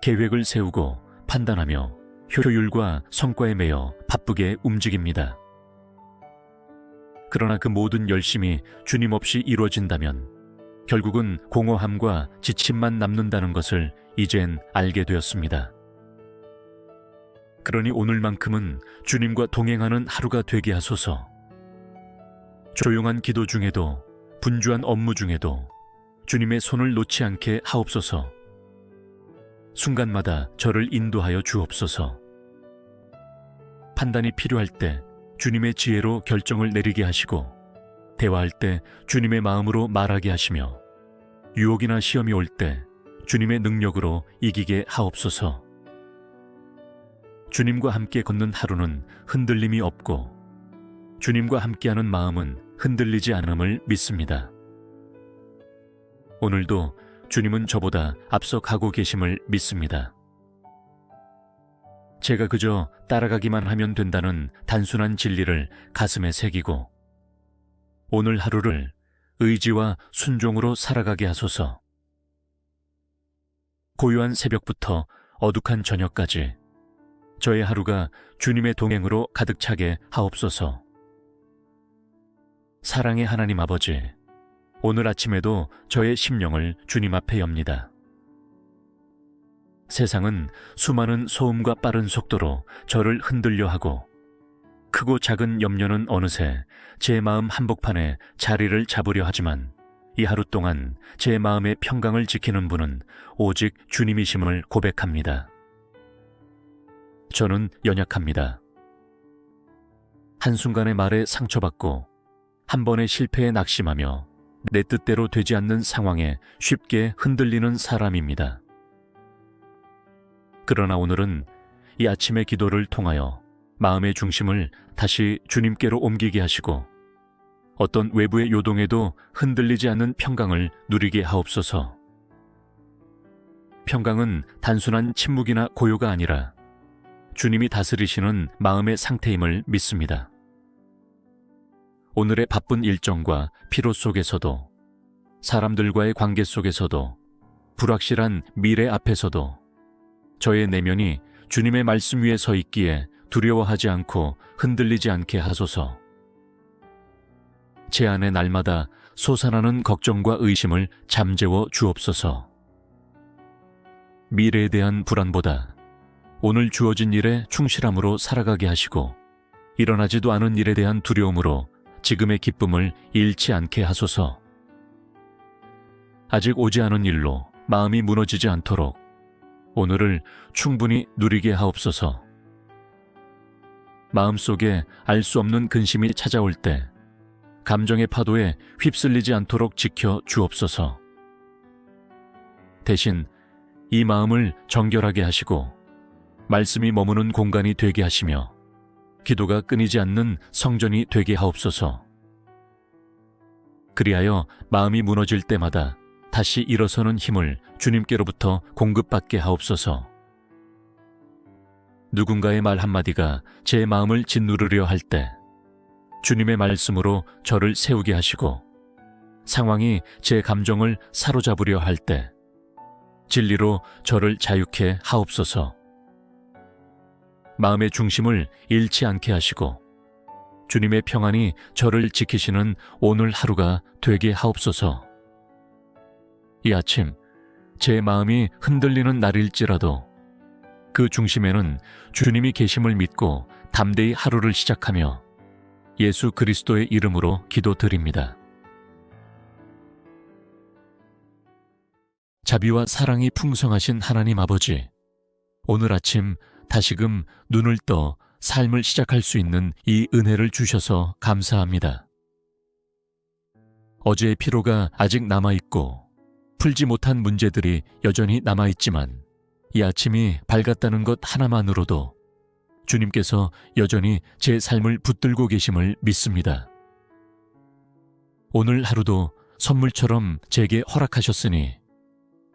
계획을 세우고 판단하며 효율과 성과에 매여 바쁘게 움직입니다. 그러나 그 모든 열심이 주님 없이 이루어진다면 결국은 공허함과 지침만 남는다는 것을 이젠 알게 되었습니다. 그러니 오늘만큼은 주님과 동행하는 하루가 되게 하소서. 조용한 기도 중에도 분주한 업무 중에도 주님의 손을 놓지 않게 하옵소서. 순간마다 저를 인도하여 주옵소서. 판단이 필요할 때 주님의 지혜로 결정을 내리게 하시고 대화할 때 주님의 마음으로 말하게 하시며 유혹이나 시험이 올 때 주님의 능력으로 이기게 하옵소서. 주님과 함께 걷는 하루는 흔들림이 없고 주님과 함께하는 마음은 흔들리지 않음을 믿습니다. 오늘도 주님은 저보다 앞서 가고 계심을 믿습니다. 제가 그저 따라가기만 하면 된다는 단순한 진리를 가슴에 새기고 오늘 하루를 의지와 순종으로 살아가게 하소서. 고요한 새벽부터 어둑한 저녁까지 저의 하루가 주님의 동행으로 가득 차게 하옵소서. 사랑의 하나님 아버지, 오늘 아침에도 저의 심령을 주님 앞에 엽니다. 세상은 수많은 소음과 빠른 속도로 저를 흔들려 하고 크고 작은 염려는 어느새 제 마음 한복판에 자리를 잡으려 하지만 이 하루 동안 제 마음의 평강을 지키는 분은 오직 주님이심을 고백합니다. 저는 연약합니다. 한순간의 말에 상처받고 한 번의 실패에 낙심하며 내 뜻대로 되지 않는 상황에 쉽게 흔들리는 사람입니다. 그러나 오늘은 이 아침의 기도를 통하여 마음의 중심을 다시 주님께로 옮기게 하시고 어떤 외부의 요동에도 흔들리지 않는 평강을 누리게 하옵소서. 평강은 단순한 침묵이나 고요가 아니라 주님이 다스리시는 마음의 상태임을 믿습니다. 오늘의 바쁜 일정과 피로 속에서도 사람들과의 관계 속에서도 불확실한 미래 앞에서도 저의 내면이 주님의 말씀 위에 서 있기에 두려워하지 않고 흔들리지 않게 하소서. 제 안에 날마다 솟아나는 걱정과 의심을 잠재워 주옵소서. 미래에 대한 불안보다 오늘 주어진 일에 충실함으로 살아가게 하시고 일어나지도 않은 일에 대한 두려움으로 지금의 기쁨을 잃지 않게 하소서. 아직 오지 않은 일로 마음이 무너지지 않도록 오늘을 충분히 누리게 하옵소서. 마음속에 알 수 없는 근심이 찾아올 때 감정의 파도에 휩쓸리지 않도록 지켜 주옵소서. 대신 이 마음을 정결하게 하시고 말씀이 머무는 공간이 되게 하시며 기도가 끊이지 않는 성전이 되게 하옵소서. 그리하여 마음이 무너질 때마다 다시 일어서는 힘을 주님께로부터 공급받게 하옵소서. 누군가의 말 한마디가 제 마음을 짓누르려 할 때 주님의 말씀으로 저를 세우게 하시고 상황이 제 감정을 사로잡으려 할 때 진리로 저를 자유케 하옵소서. 마음의 중심을 잃지 않게 하시고 주님의 평안이 저를 지키시는 오늘 하루가 되게 하옵소서. 이 아침 제 마음이 흔들리는 날일지라도 그 중심에는 주님이 계심을 믿고 담대히 하루를 시작하며 예수 그리스도의 이름으로 기도드립니다. 자비와 사랑이 풍성하신 하나님 아버지, 오늘 아침 다시금 눈을 떠 삶을 시작할 수 있는 이 은혜를 주셔서 감사합니다. 어제의 피로가 아직 남아있고 풀지 못한 문제들이 여전히 남아있지만 이 아침이 밝았다는 것 하나만으로도 주님께서 여전히 제 삶을 붙들고 계심을 믿습니다. 오늘 하루도 선물처럼 제게 허락하셨으니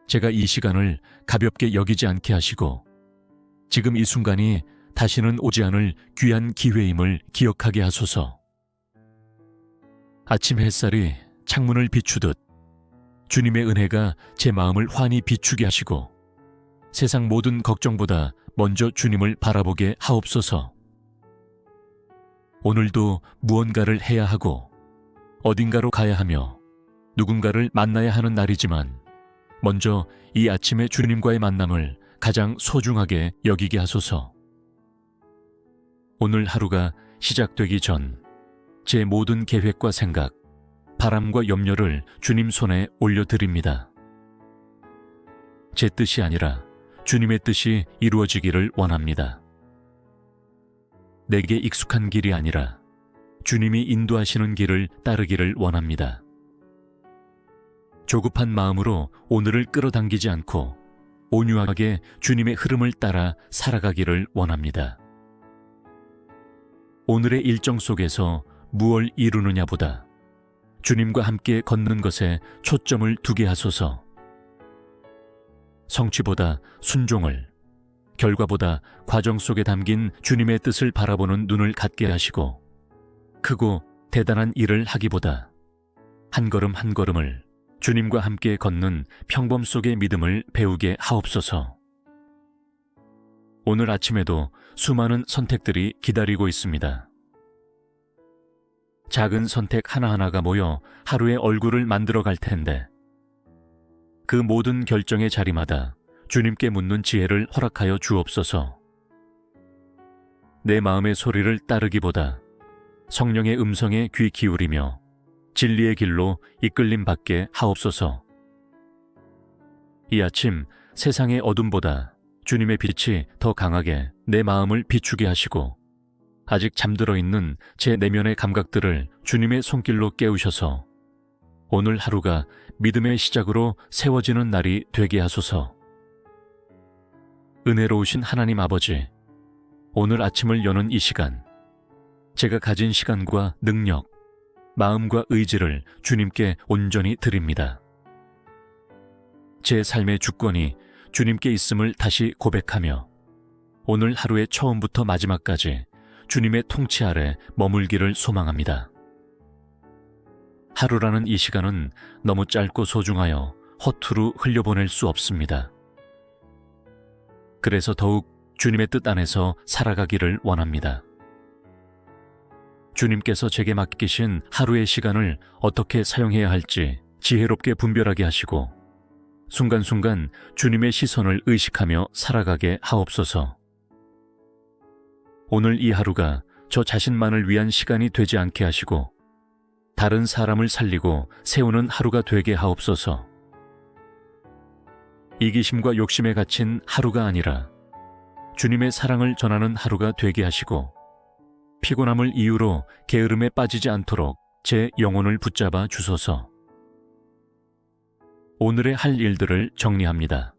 제가 이 시간을 가볍게 여기지 않게 하시고 지금 이 순간이 다시는 오지 않을 귀한 기회임을 기억하게 하소서. 아침 햇살이 창문을 비추듯 주님의 은혜가 제 마음을 환히 비추게 하시고 세상 모든 걱정보다 먼저 주님을 바라보게 하옵소서. 오늘도 무언가를 해야 하고 어딘가로 가야 하며 누군가를 만나야 하는 날이지만 먼저 이 아침에 주님과의 만남을 가장 소중하게 여기게 하소서. 오늘 하루가 시작되기 전 제 모든 계획과 생각, 바람과 염려를 주님 손에 올려드립니다. 제 뜻이 아니라 주님의 뜻이 이루어지기를 원합니다. 내게 익숙한 길이 아니라 주님이 인도하시는 길을 따르기를 원합니다. 조급한 마음으로 오늘을 끌어당기지 않고 온유하게 주님의 흐름을 따라 살아가기를 원합니다. 오늘의 일정 속에서 무엇을 이루느냐보다 주님과 함께 걷는 것에 초점을 두게 하소서. 성취보다 순종을, 결과보다 과정 속에 담긴 주님의 뜻을 바라보는 눈을 갖게 하시고 크고 대단한 일을 하기보다 한 걸음 한 걸음을 주님과 함께 걷는 평범 속의 믿음을 배우게 하옵소서. 오늘 아침에도 수많은 선택들이 기다리고 있습니다. 작은 선택 하나하나가 모여 하루의 얼굴을 만들어 갈 텐데 그 모든 결정의 자리마다 주님께 묻는 지혜를 허락하여 주옵소서. 내 마음의 소리를 따르기보다 성령의 음성에 귀 기울이며 진리의 길로 이끌림 받게 하옵소서. 이 아침 세상의 어둠보다 주님의 빛이 더 강하게 내 마음을 비추게 하시고 아직 잠들어 있는 제 내면의 감각들을 주님의 손길로 깨우셔서 오늘 하루가 믿음의 시작으로 세워지는 날이 되게 하소서. 은혜로우신 하나님 아버지, 오늘 아침을 여는 이 시간, 제가 가진 시간과 능력, 마음과 의지를 주님께 온전히 드립니다. 제 삶의 주권이 주님께 있음을 다시 고백하며 오늘 하루의 처음부터 마지막까지 주님의 통치 아래 머물기를 소망합니다. 하루라는 이 시간은 너무 짧고 소중하여 허투루 흘려보낼 수 없습니다. 그래서 더욱 주님의 뜻 안에서 살아가기를 원합니다. 주님께서 제게 맡기신 하루의 시간을 어떻게 사용해야 할지 지혜롭게 분별하게 하시고 순간순간 주님의 시선을 의식하며 살아가게 하옵소서. 오늘 이 하루가 저 자신만을 위한 시간이 되지 않게 하시고 다른 사람을 살리고 세우는 하루가 되게 하옵소서. 이기심과 욕심에 갇힌 하루가 아니라 주님의 사랑을 전하는 하루가 되게 하시고 피곤함을 이유로 게으름에 빠지지 않도록 제 영혼을 붙잡아 주소서. 오늘의 할 일들을 정리합니다.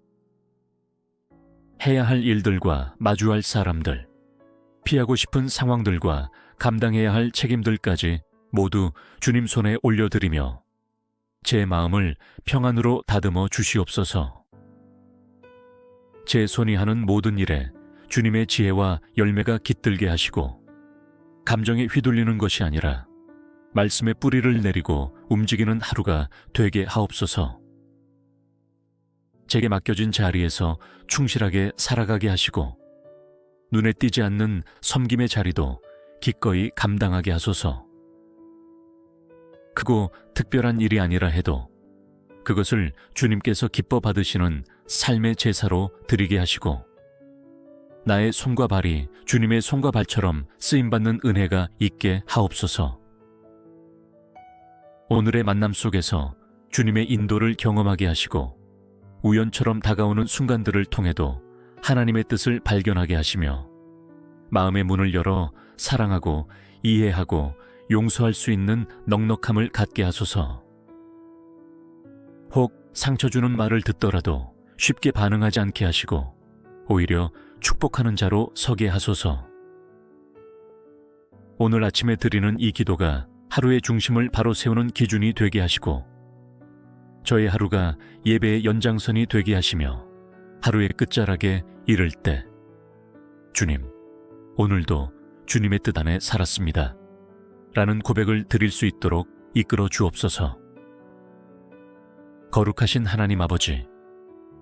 해야 할 일들과 마주할 사람들, 피하고 싶은 상황들과 감당해야 할 책임들까지 모두 주님 손에 올려드리며 제 마음을 평안으로 다듬어 주시옵소서. 제 손이 하는 모든 일에 주님의 지혜와 열매가 깃들게 하시고 감정에 휘둘리는 것이 아니라 말씀의 뿌리를 내리고 움직이는 하루가 되게 하옵소서. 제게 맡겨진 자리에서 충실하게 살아가게 하시고 눈에 띄지 않는 섬김의 자리도 기꺼이 감당하게 하소서. 크고 특별한 일이 아니라 해도 그것을 주님께서 기뻐 받으시는 삶의 제사로 드리게 하시고 나의 손과 발이 주님의 손과 발처럼 쓰임받는 은혜가 있게 하옵소서. 오늘의 만남 속에서 주님의 인도를 경험하게 하시고 우연처럼 다가오는 순간들을 통해도 하나님의 뜻을 발견하게 하시며 마음의 문을 열어 사랑하고 이해하고 용서할 수 있는 넉넉함을 갖게 하소서. 혹 상처 주는 말을 듣더라도 쉽게 반응하지 않게 하시고 오히려 축복하는 자로 서게 하소서. 오늘 아침에 드리는 이 기도가 하루의 중심을 바로 세우는 기준이 되게 하시고 저의 하루가 예배의 연장선이 되게 하시며 하루의 끝자락에 이를 때 주님, 오늘도 주님의 뜻 안에 살았습니다 라는 고백을 드릴 수 있도록 이끌어 주옵소서. 거룩하신 하나님 아버지,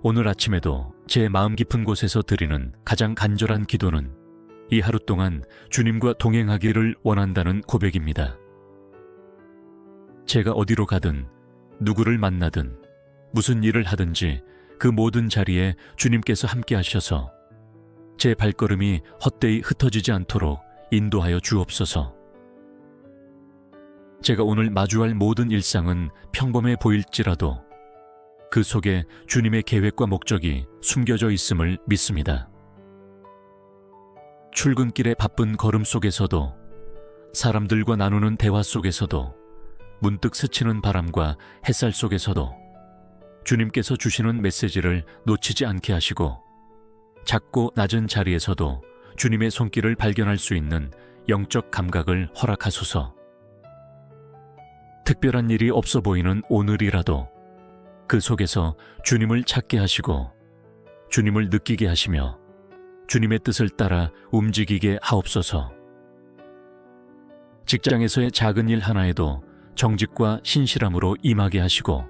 오늘 아침에도 제 마음 깊은 곳에서 드리는 가장 간절한 기도는 이 하루 동안 주님과 동행하기를 원한다는 고백입니다. 제가 어디로 가든 누구를 만나든 무슨 일을 하든지 그 모든 자리에 주님께서 함께 하셔서 제 발걸음이 헛되이 흩어지지 않도록 인도하여 주옵소서. 제가 오늘 마주할 모든 일상은 평범해 보일지라도 그 속에 주님의 계획과 목적이 숨겨져 있음을 믿습니다. 출근길의 바쁜 걸음 속에서도, 사람들과 나누는 대화 속에서도, 문득 스치는 바람과 햇살 속에서도 주님께서 주시는 메시지를 놓치지 않게 하시고, 작고 낮은 자리에서도 주님의 손길을 발견할 수 있는 영적 감각을 허락하소서. 특별한 일이 없어 보이는 오늘이라도 그 속에서 주님을 찾게 하시고 주님을 느끼게 하시며 주님의 뜻을 따라 움직이게 하옵소서. 직장에서의 작은 일 하나에도 정직과 신실함으로 임하게 하시고,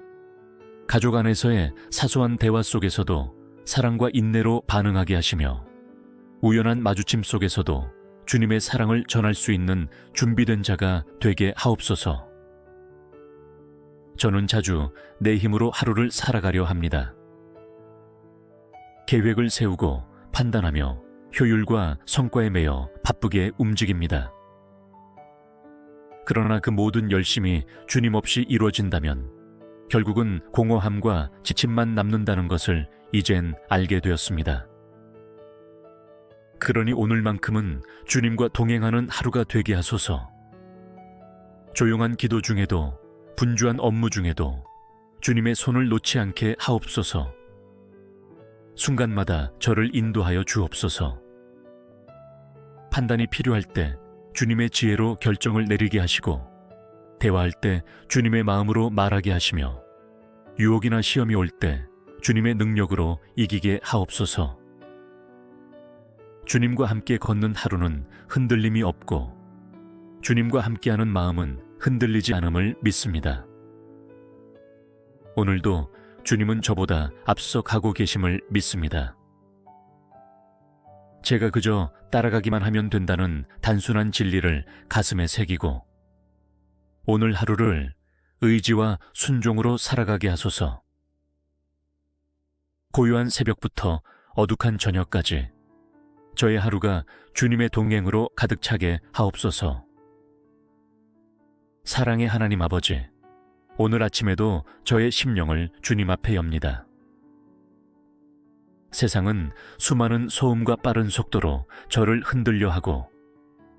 가족 안에서의 사소한 대화 속에서도 사랑과 인내로 반응하게 하시며, 우연한 마주침 속에서도 주님의 사랑을 전할 수 있는 준비된 자가 되게 하옵소서. 저는 자주 내 힘으로 하루를 살아가려 합니다. 계획을 세우고 판단하며 효율과 성과에 매여 바쁘게 움직입니다. 그러나 그 모든 열심이 주님 없이 이루어진다면 결국은 공허함과 지침만 남는다는 것을 이젠 알게 되었습니다. 그러니 오늘만큼은 주님과 동행하는 하루가 되게 하소서. 조용한 기도 중에도, 분주한 업무 중에도 주님의 손을 놓지 않게 하옵소서. 순간마다 저를 인도하여 주옵소서. 판단이 필요할 때 주님의 지혜로 결정을 내리게 하시고, 대화할 때 주님의 마음으로 말하게 하시며, 유혹이나 시험이 올 때 주님의 능력으로 이기게 하옵소서. 주님과 함께 걷는 하루는 흔들림이 없고, 주님과 함께하는 마음은 흔들리지 않음을 믿습니다. 오늘도 주님은 저보다 앞서 가고 계심을 믿습니다. 제가 그저 따라가기만 하면 된다는 단순한 진리를 가슴에 새기고, 오늘 하루를 의지와 순종으로 살아가게 하소서. 고요한 새벽부터 어둑한 저녁까지 저의 하루가 주님의 동행으로 가득 차게 하옵소서. 사랑의 하나님 아버지, 오늘 아침에도 저의 심령을 주님 앞에 엽니다. 세상은 수많은 소음과 빠른 속도로 저를 흔들려 하고,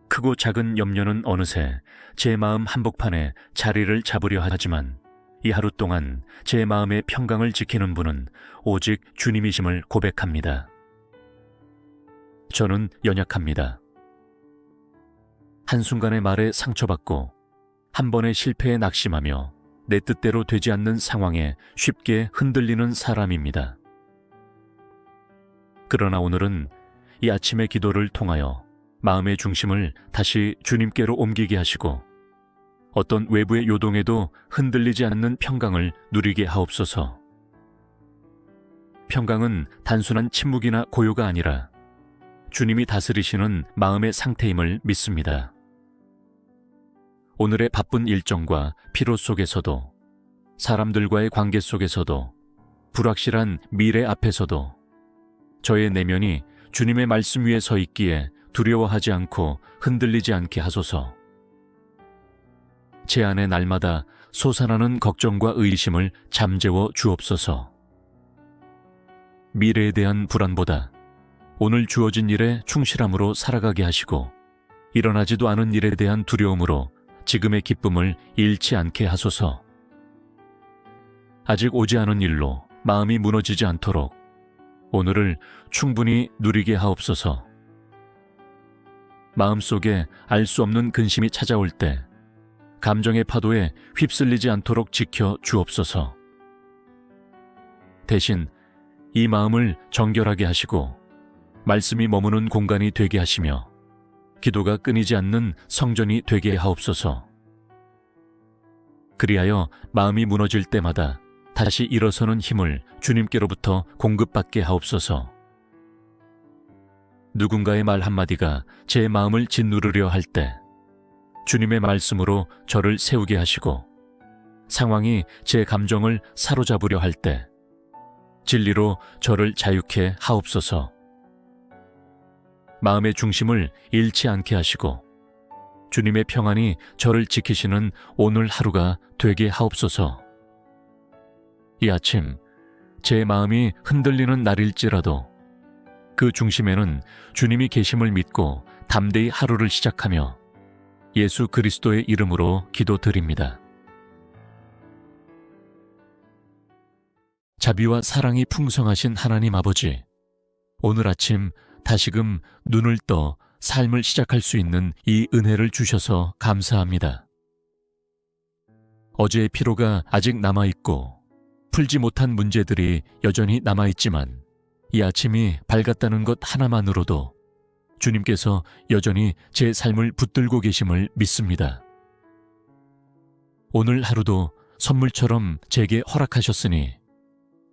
크고 작은 염려는 어느새 제 마음 한복판에 자리를 잡으려 하지만, 이 하루 동안 제 마음의 평강을 지키는 분은 오직 주님이심을 고백합니다. 저는 연약합니다. 한순간의 말에 상처받고 한 번의 실패에 낙심하며 내 뜻대로 되지 않는 상황에 쉽게 흔들리는 사람입니다. 그러나 오늘은 이 아침의 기도를 통하여 마음의 중심을 다시 주님께로 옮기게 하시고, 어떤 외부의 요동에도 흔들리지 않는 평강을 누리게 하옵소서. 평강은 단순한 침묵이나 고요가 아니라 주님이 다스리시는 마음의 상태임을 믿습니다. 오늘의 바쁜 일정과 피로 속에서도, 사람들과의 관계 속에서도, 불확실한 미래 앞에서도 저의 내면이 주님의 말씀 위에 서 있기에 두려워하지 않고 흔들리지 않게 하소서. 제 안에 날마다 솟아나는 걱정과 의심을 잠재워 주옵소서. 미래에 대한 불안보다 오늘 주어진 일에 충실함으로 살아가게 하시고, 일어나지도 않은 일에 대한 두려움으로 지금의 기쁨을 잃지 않게 하소서. 아직 오지 않은 일로 마음이 무너지지 않도록 오늘을 충분히 누리게 하옵소서. 마음속에 알 수 없는 근심이 찾아올 때 감정의 파도에 휩쓸리지 않도록 지켜 주옵소서. 대신 이 마음을 정결하게 하시고 말씀이 머무는 공간이 되게 하시며 기도가 끊이지 않는 성전이 되게 하옵소서. 그리하여 마음이 무너질 때마다 다시 일어서는 힘을 주님께로부터 공급받게 하옵소서. 누군가의 말 한마디가 제 마음을 짓누르려 할 때 주님의 말씀으로 저를 세우게 하시고, 상황이 제 감정을 사로잡으려 할 때 진리로 저를 자유케 하옵소서. 마음의 중심을 잃지 않게 하시고 주님의 평안이 저를 지키시는 오늘 하루가 되게 하옵소서. 이 아침 제 마음이 흔들리는 날일지라도 그 중심에는 주님이 계심을 믿고 담대히 하루를 시작하며 예수 그리스도의 이름으로 기도드립니다. 자비와 사랑이 풍성하신 하나님 아버지, 오늘 아침 다시금 눈을 떠 삶을 시작할 수 있는 이 은혜를 주셔서 감사합니다. 어제의 피로가 아직 남아있고 풀지 못한 문제들이 여전히 남아있지만 이 아침이 밝았다는 것 하나만으로도 주님께서 여전히 제 삶을 붙들고 계심을 믿습니다. 오늘 하루도 선물처럼 제게 허락하셨으니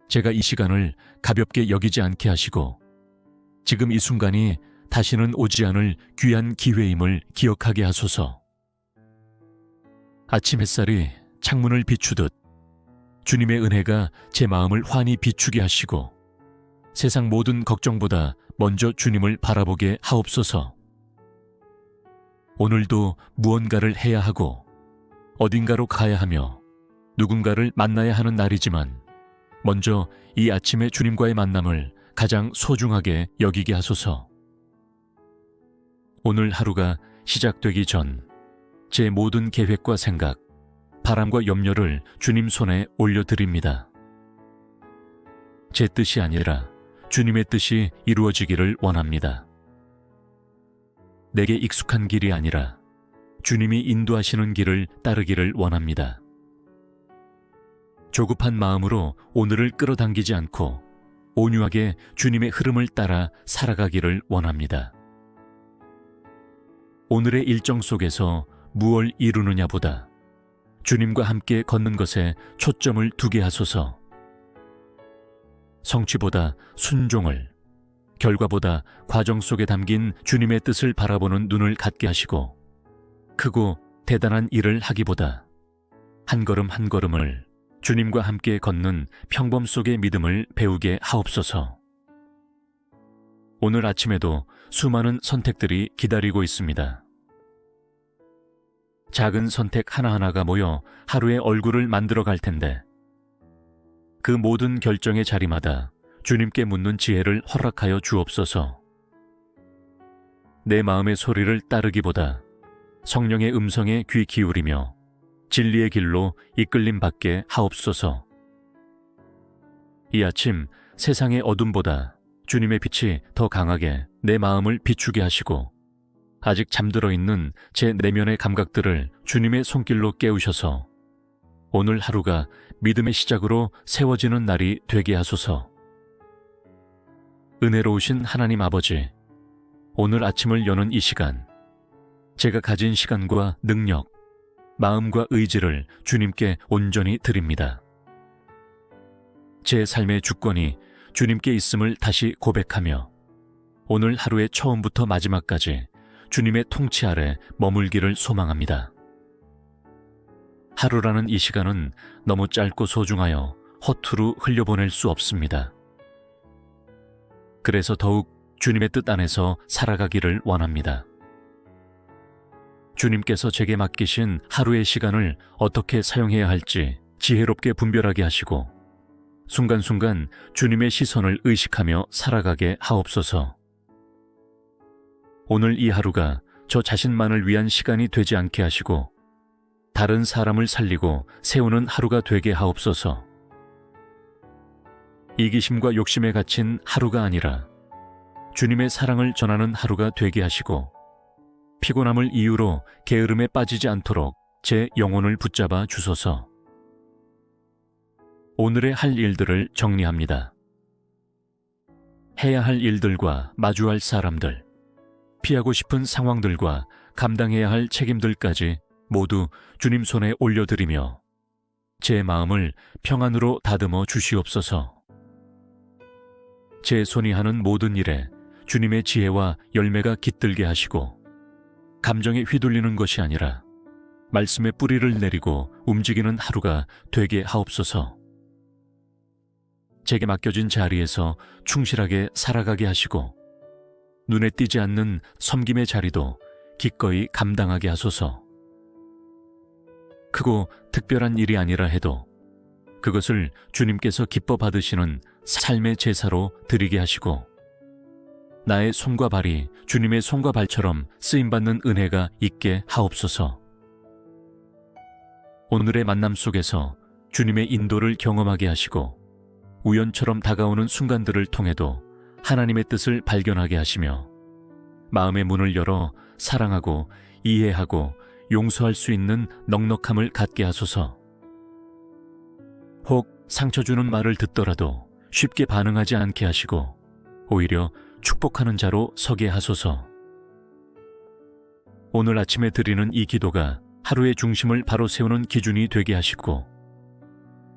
제가 이 시간을 가볍게 여기지 않게 하시고 지금 이 순간이 다시는 오지 않을 귀한 기회임을 기억하게 하소서. 아침 햇살이 창문을 비추듯 주님의 은혜가 제 마음을 환히 비추게 하시고 세상 모든 걱정보다 먼저 주님을 바라보게 하옵소서. 오늘도 무언가를 해야 하고 어딘가로 가야 하며 누군가를 만나야 하는 날이지만 먼저 이 아침의 주님과의 만남을 가장 소중하게 여기게 하소서. 오늘 하루가 시작되기 전 제 모든 계획과 생각, 바람과 염려를 주님 손에 올려드립니다. 제 뜻이 아니라 주님의 뜻이 이루어지기를 원합니다. 내게 익숙한 길이 아니라 주님이 인도하시는 길을 따르기를 원합니다. 조급한 마음으로 오늘을 끌어당기지 않고 온유하게 주님의 흐름을 따라 살아가기를 원합니다. 오늘의 일정 속에서 무엇을 이루느냐보다 주님과 함께 걷는 것에 초점을 두게 하소서. 성취보다 순종을, 결과보다 과정 속에 담긴 주님의 뜻을 바라보는 눈을 갖게 하시고 크고 대단한 일을 하기보다 한 걸음 한 걸음을 주님과 함께 걷는 평범 속의 믿음을 배우게 하옵소서. 오늘 아침에도 수많은 선택들이 기다리고 있습니다. 작은 선택 하나하나가 모여 하루의 얼굴을 만들어 갈 텐데 그 모든 결정의 자리마다 주님께 묻는 지혜를 허락하여 주옵소서. 내 마음의 소리를 따르기보다 성령의 음성에 귀 기울이며 진리의 길로 이끌림 받게 하옵소서. 이 아침 세상의 어둠보다 주님의 빛이 더 강하게 내 마음을 비추게 하시고 아직 잠들어 있는 제 내면의 감각들을 주님의 손길로 깨우셔서 오늘 하루가 믿음의 시작으로 세워지는 날이 되게 하소서. 은혜로우신 하나님 아버지, 오늘 아침을 여는 이 시간, 제가 가진 시간과 능력, 마음과 의지를 주님께 온전히 드립니다. 제 삶의 주권이 주님께 있음을 다시 고백하며 오늘 하루의 처음부터 마지막까지 주님의 통치 아래 머물기를 소망합니다. 하루라는 이 시간은 너무 짧고 소중하여 허투루 흘려보낼 수 없습니다. 그래서 더욱 주님의 뜻 안에서 살아가기를 원합니다. 주님께서 제게 맡기신 하루의 시간을 어떻게 사용해야 할지 지혜롭게 분별하게 하시고 순간순간 주님의 시선을 의식하며 살아가게 하옵소서. 오늘 이 하루가 저 자신만을 위한 시간이 되지 않게 하시고 다른 사람을 살리고 세우는 하루가 되게 하옵소서. 이기심과 욕심에 갇힌 하루가 아니라 주님의 사랑을 전하는 하루가 되게 하시고 피곤함을 이유로 게으름에 빠지지 않도록 제 영혼을 붙잡아 주소서. 오늘의 할 일들을 정리합니다. 해야 할 일들과 마주할 사람들, 피하고 싶은 상황들과 감당해야 할 책임들까지 모두 주님 손에 올려드리며 제 마음을 평안으로 다듬어 주시옵소서. 제 손이 하는 모든 일에 주님의 지혜와 열매가 깃들게 하시고 감정에 휘둘리는 것이 아니라 말씀의 뿌리를 내리고 움직이는 하루가 되게 하옵소서. 제게 맡겨진 자리에서 충실하게 살아가게 하시고 눈에 띄지 않는 섬김의 자리도 기꺼이 감당하게 하소서. 크고 특별한 일이 아니라 해도 그것을 주님께서 기뻐 받으시는 삶의 제사로 드리게 하시고 나의 손과 발이 주님의 손과 발처럼 쓰임받는 은혜가 있게 하옵소서. 오늘의 만남 속에서 주님의 인도를 경험하게 하시고 우연처럼 다가오는 순간들을 통해도 하나님의 뜻을 발견하게 하시며 마음의 문을 열어 사랑하고 이해하고 용서할 수 있는 넉넉함을 갖게 하소서. 혹 상처 주는 말을 듣더라도 쉽게 반응하지 않게 하시고 오히려 축복하는 자로 서게 하소서. 오늘 아침에 드리는 이 기도가 하루의 중심을 바로 세우는 기준이 되게 하시고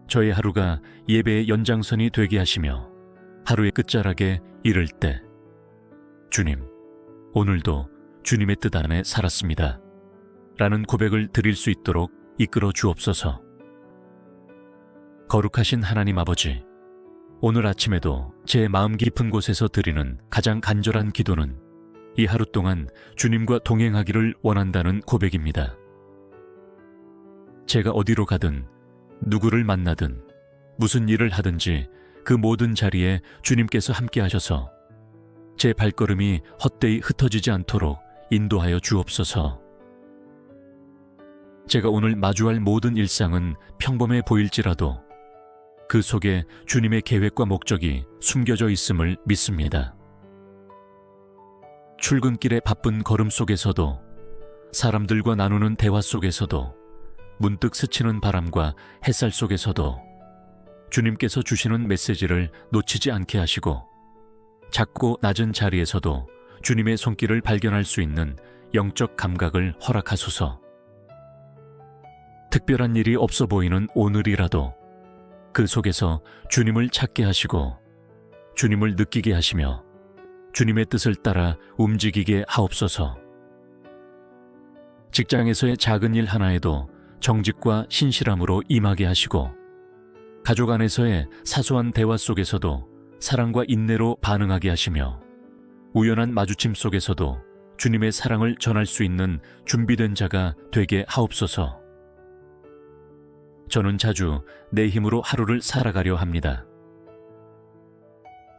저의 하루가 예배의 연장선이 되게 하시며 하루의 끝자락에 이를 때 주님, 오늘도 주님의 뜻 안에 살았습니다 라는 고백을 드릴 수 있도록 이끌어 주옵소서. 거룩하신 하나님 아버지, 오늘 아침에도 제 마음 깊은 곳에서 드리는 가장 간절한 기도는 이 하루 동안 주님과 동행하기를 원한다는 고백입니다. 제가 어디로 가든 누구를 만나든 무슨 일을 하든지 그 모든 자리에 주님께서 함께 하셔서 제 발걸음이 헛되이 흩어지지 않도록 인도하여 주옵소서. 제가 오늘 마주할 모든 일상은 평범해 보일지라도 그 속에 주님의 계획과 목적이 숨겨져 있음을 믿습니다. 출근길의 바쁜 걸음 속에서도 사람들과 나누는 대화 속에서도 문득 스치는 바람과 햇살 속에서도 주님께서 주시는 메시지를 놓치지 않게 하시고 작고 낮은 자리에서도 주님의 손길을 발견할 수 있는 영적 감각을 허락하소서. 특별한 일이 없어 보이는 오늘이라도 그 속에서 주님을 찾게 하시고 주님을 느끼게 하시며 주님의 뜻을 따라 움직이게 하옵소서. 직장에서의 작은 일 하나에도 정직과 신실함으로 임하게 하시고 가족 안에서의 사소한 대화 속에서도 사랑과 인내로 반응하게 하시며 우연한 마주침 속에서도 주님의 사랑을 전할 수 있는 준비된 자가 되게 하옵소서. 저는 자주 내 힘으로 하루를 살아가려 합니다.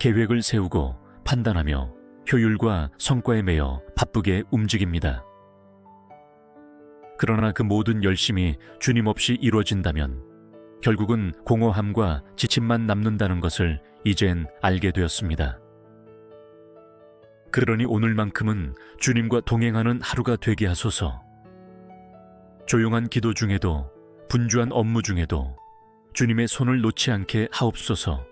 계획을 세우고 판단하며 효율과 성과에 매여 바쁘게 움직입니다. 그러나 그 모든 열심이 주님 없이 이루어진다면 결국은 공허함과 지침만 남는다는 것을 이젠 알게 되었습니다. 그러니 오늘만큼은 주님과 동행하는 하루가 되게 하소서. 조용한 기도 중에도 분주한 업무 중에도 주님의 손을 놓지 않게 하옵소서.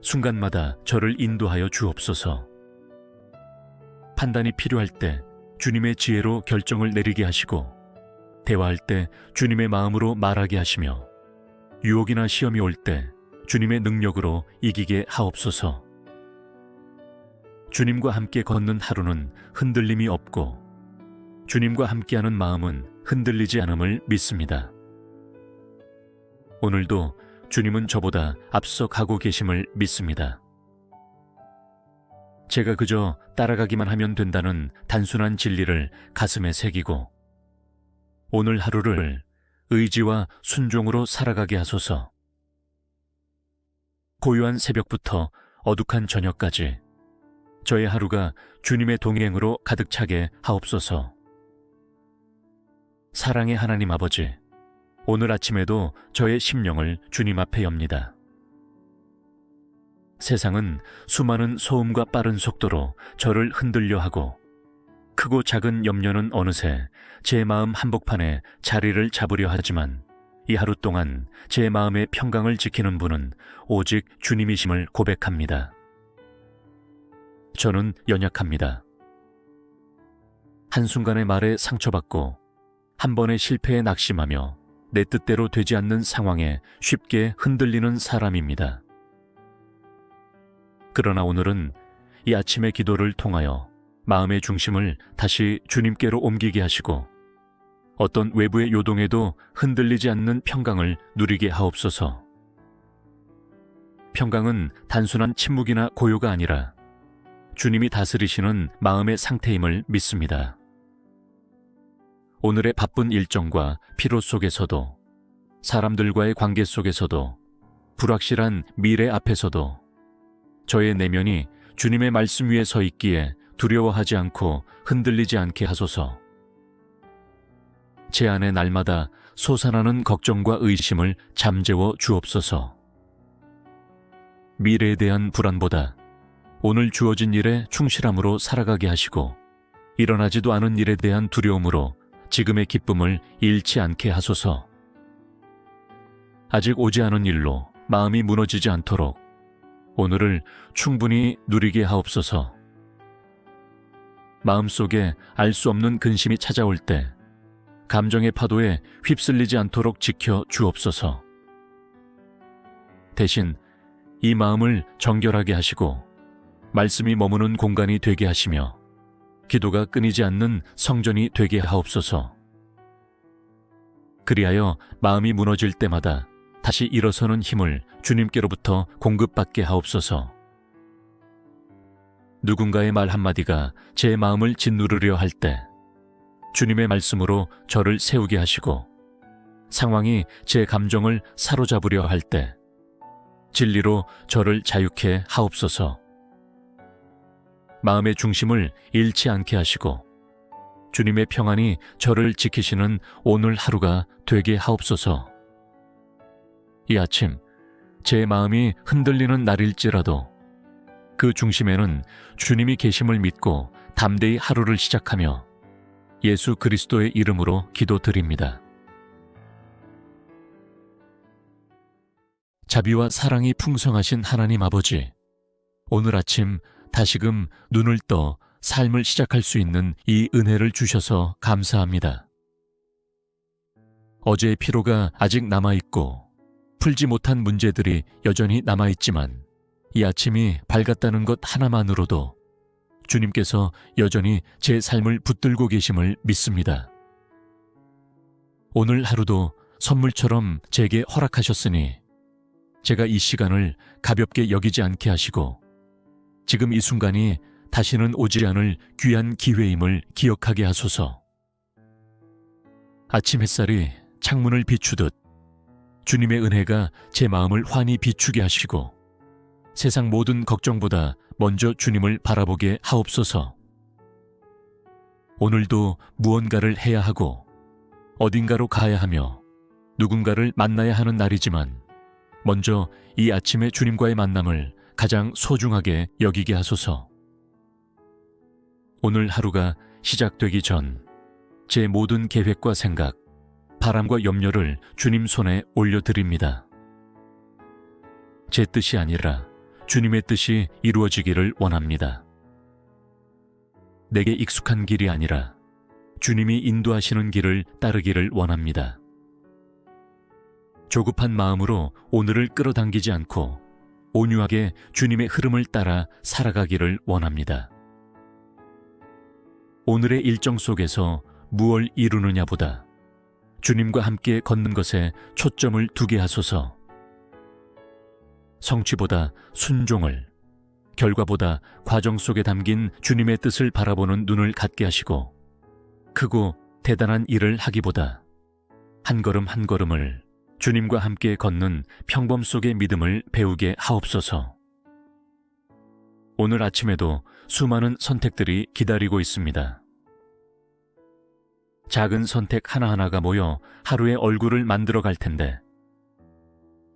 순간마다 저를 인도하여 주옵소서. 판단이 필요할 때 주님의 지혜로 결정을 내리게 하시고 대화할 때 주님의 마음으로 말하게 하시며 유혹이나 시험이 올 때 주님의 능력으로 이기게 하옵소서. 주님과 함께 걷는 하루는 흔들림이 없고 주님과 함께하는 마음은 흔들리지 않음을 믿습니다. 오늘도 주님은 저보다 앞서 가고 계심을 믿습니다. 제가 그저 따라가기만 하면 된다는 단순한 진리를 가슴에 새기고 오늘 하루를 의지와 순종으로 살아가게 하소서. 고요한 새벽부터 어둑한 저녁까지 저의 하루가 주님의 동행으로 가득 차게 하옵소서. 사랑의 하나님 아버지, 오늘 아침에도 저의 심령을 주님 앞에 엽니다. 세상은 수많은 소음과 빠른 속도로 저를 흔들려 하고 크고 작은 염려는 어느새 제 마음 한복판에 자리를 잡으려 하지만 이 하루 동안 제 마음의 평강을 지키는 분은 오직 주님이심을 고백합니다. 저는 연약합니다. 한순간의 말에 상처받고 한 번의 실패에 낙심하며 내 뜻대로 되지 않는 상황에 쉽게 흔들리는 사람입니다. 그러나 오늘은 이 아침의 기도를 통하여 마음의 중심을 다시 주님께로 옮기게 하시고 어떤 외부의 요동에도 흔들리지 않는 평강을 누리게 하옵소서. 평강은 단순한 침묵이나 고요가 아니라 주님이 다스리시는 마음의 상태임을 믿습니다. 오늘의 바쁜 일정과 피로 속에서도, 사람들과의 관계 속에서도, 불확실한 미래 앞에서도 저의 내면이 주님의 말씀 위에 서 있기에 두려워하지 않고 흔들리지 않게 하소서. 제 안에 날마다 솟아나는 걱정과 의심을 잠재워 주옵소서. 미래에 대한 불안보다 오늘 주어진 일에 충실함으로 살아가게 하시고 일어나지도 않은 일에 대한 두려움으로 지금의 기쁨을 잃지 않게 하소서. 아직 오지 않은 일로 마음이 무너지지 않도록 오늘을 충분히 누리게 하옵소서. 마음속에 알 수 없는 근심이 찾아올 때 감정의 파도에 휩쓸리지 않도록 지켜 주옵소서. 대신 이 마음을 정결하게 하시고 말씀이 머무는 공간이 되게 하시며 기도가 끊이지 않는 성전이 되게 하옵소서. 그리하여 마음이 무너질 때마다 다시 일어서는 힘을 주님께로부터 공급받게 하옵소서. 누군가의 말 한마디가 제 마음을 짓누르려 할 때 주님의 말씀으로 저를 세우게 하시고 상황이 제 감정을 사로잡으려 할 때 진리로 저를 자유케 하옵소서. 마음의 중심을 잃지 않게 하시고 주님의 평안이 저를 지키시는 오늘 하루가 되게 하옵소서. 이 아침 제 마음이 흔들리는 날일지라도 그 중심에는 주님이 계심을 믿고 담대히 하루를 시작하며 예수 그리스도의 이름으로 기도드립니다. 자비와 사랑이 풍성하신 하나님 아버지, 오늘 아침 다시금 눈을 떠 삶을 시작할 수 있는 이 은혜를 주셔서 감사합니다. 어제의 피로가 아직 남아있고 풀지 못한 문제들이 여전히 남아있지만 이 아침이 밝았다는 것 하나만으로도 주님께서 여전히 제 삶을 붙들고 계심을 믿습니다. 오늘 하루도 선물처럼 제게 허락하셨으니 제가 이 시간을 가볍게 여기지 않게 하시고 지금 이 순간이 다시는 오지 않을 귀한 기회임을 기억하게 하소서. 아침 햇살이 창문을 비추듯 주님의 은혜가 제 마음을 환히 비추게 하시고 세상 모든 걱정보다 먼저 주님을 바라보게 하옵소서. 오늘도 무언가를 해야 하고 어딘가로 가야 하며 누군가를 만나야 하는 날이지만 먼저 이 아침의 주님과의 만남을 가장 소중하게 여기게 하소서. 오늘 하루가 시작되기 전 제 모든 계획과 생각, 바람과 염려를 주님 손에 올려드립니다. 제 뜻이 아니라 주님의 뜻이 이루어지기를 원합니다. 내게 익숙한 길이 아니라 주님이 인도하시는 길을 따르기를 원합니다. 조급한 마음으로 오늘을 끌어당기지 않고 온유하게 주님의 흐름을 따라 살아가기를 원합니다. 오늘의 일정 속에서 무엇을 이루느냐보다 주님과 함께 걷는 것에 초점을 두게 하소서. 성취보다 순종을, 결과보다 과정 속에 담긴 주님의 뜻을 바라보는 눈을 갖게 하시고 크고 대단한 일을 하기보다 한 걸음 한 걸음을 주님과 함께 걷는 평범 속의 믿음을 배우게 하옵소서. 오늘 아침에도 수많은 선택들이 기다리고 있습니다. 작은 선택 하나하나가 모여 하루의 얼굴을 만들어 갈 텐데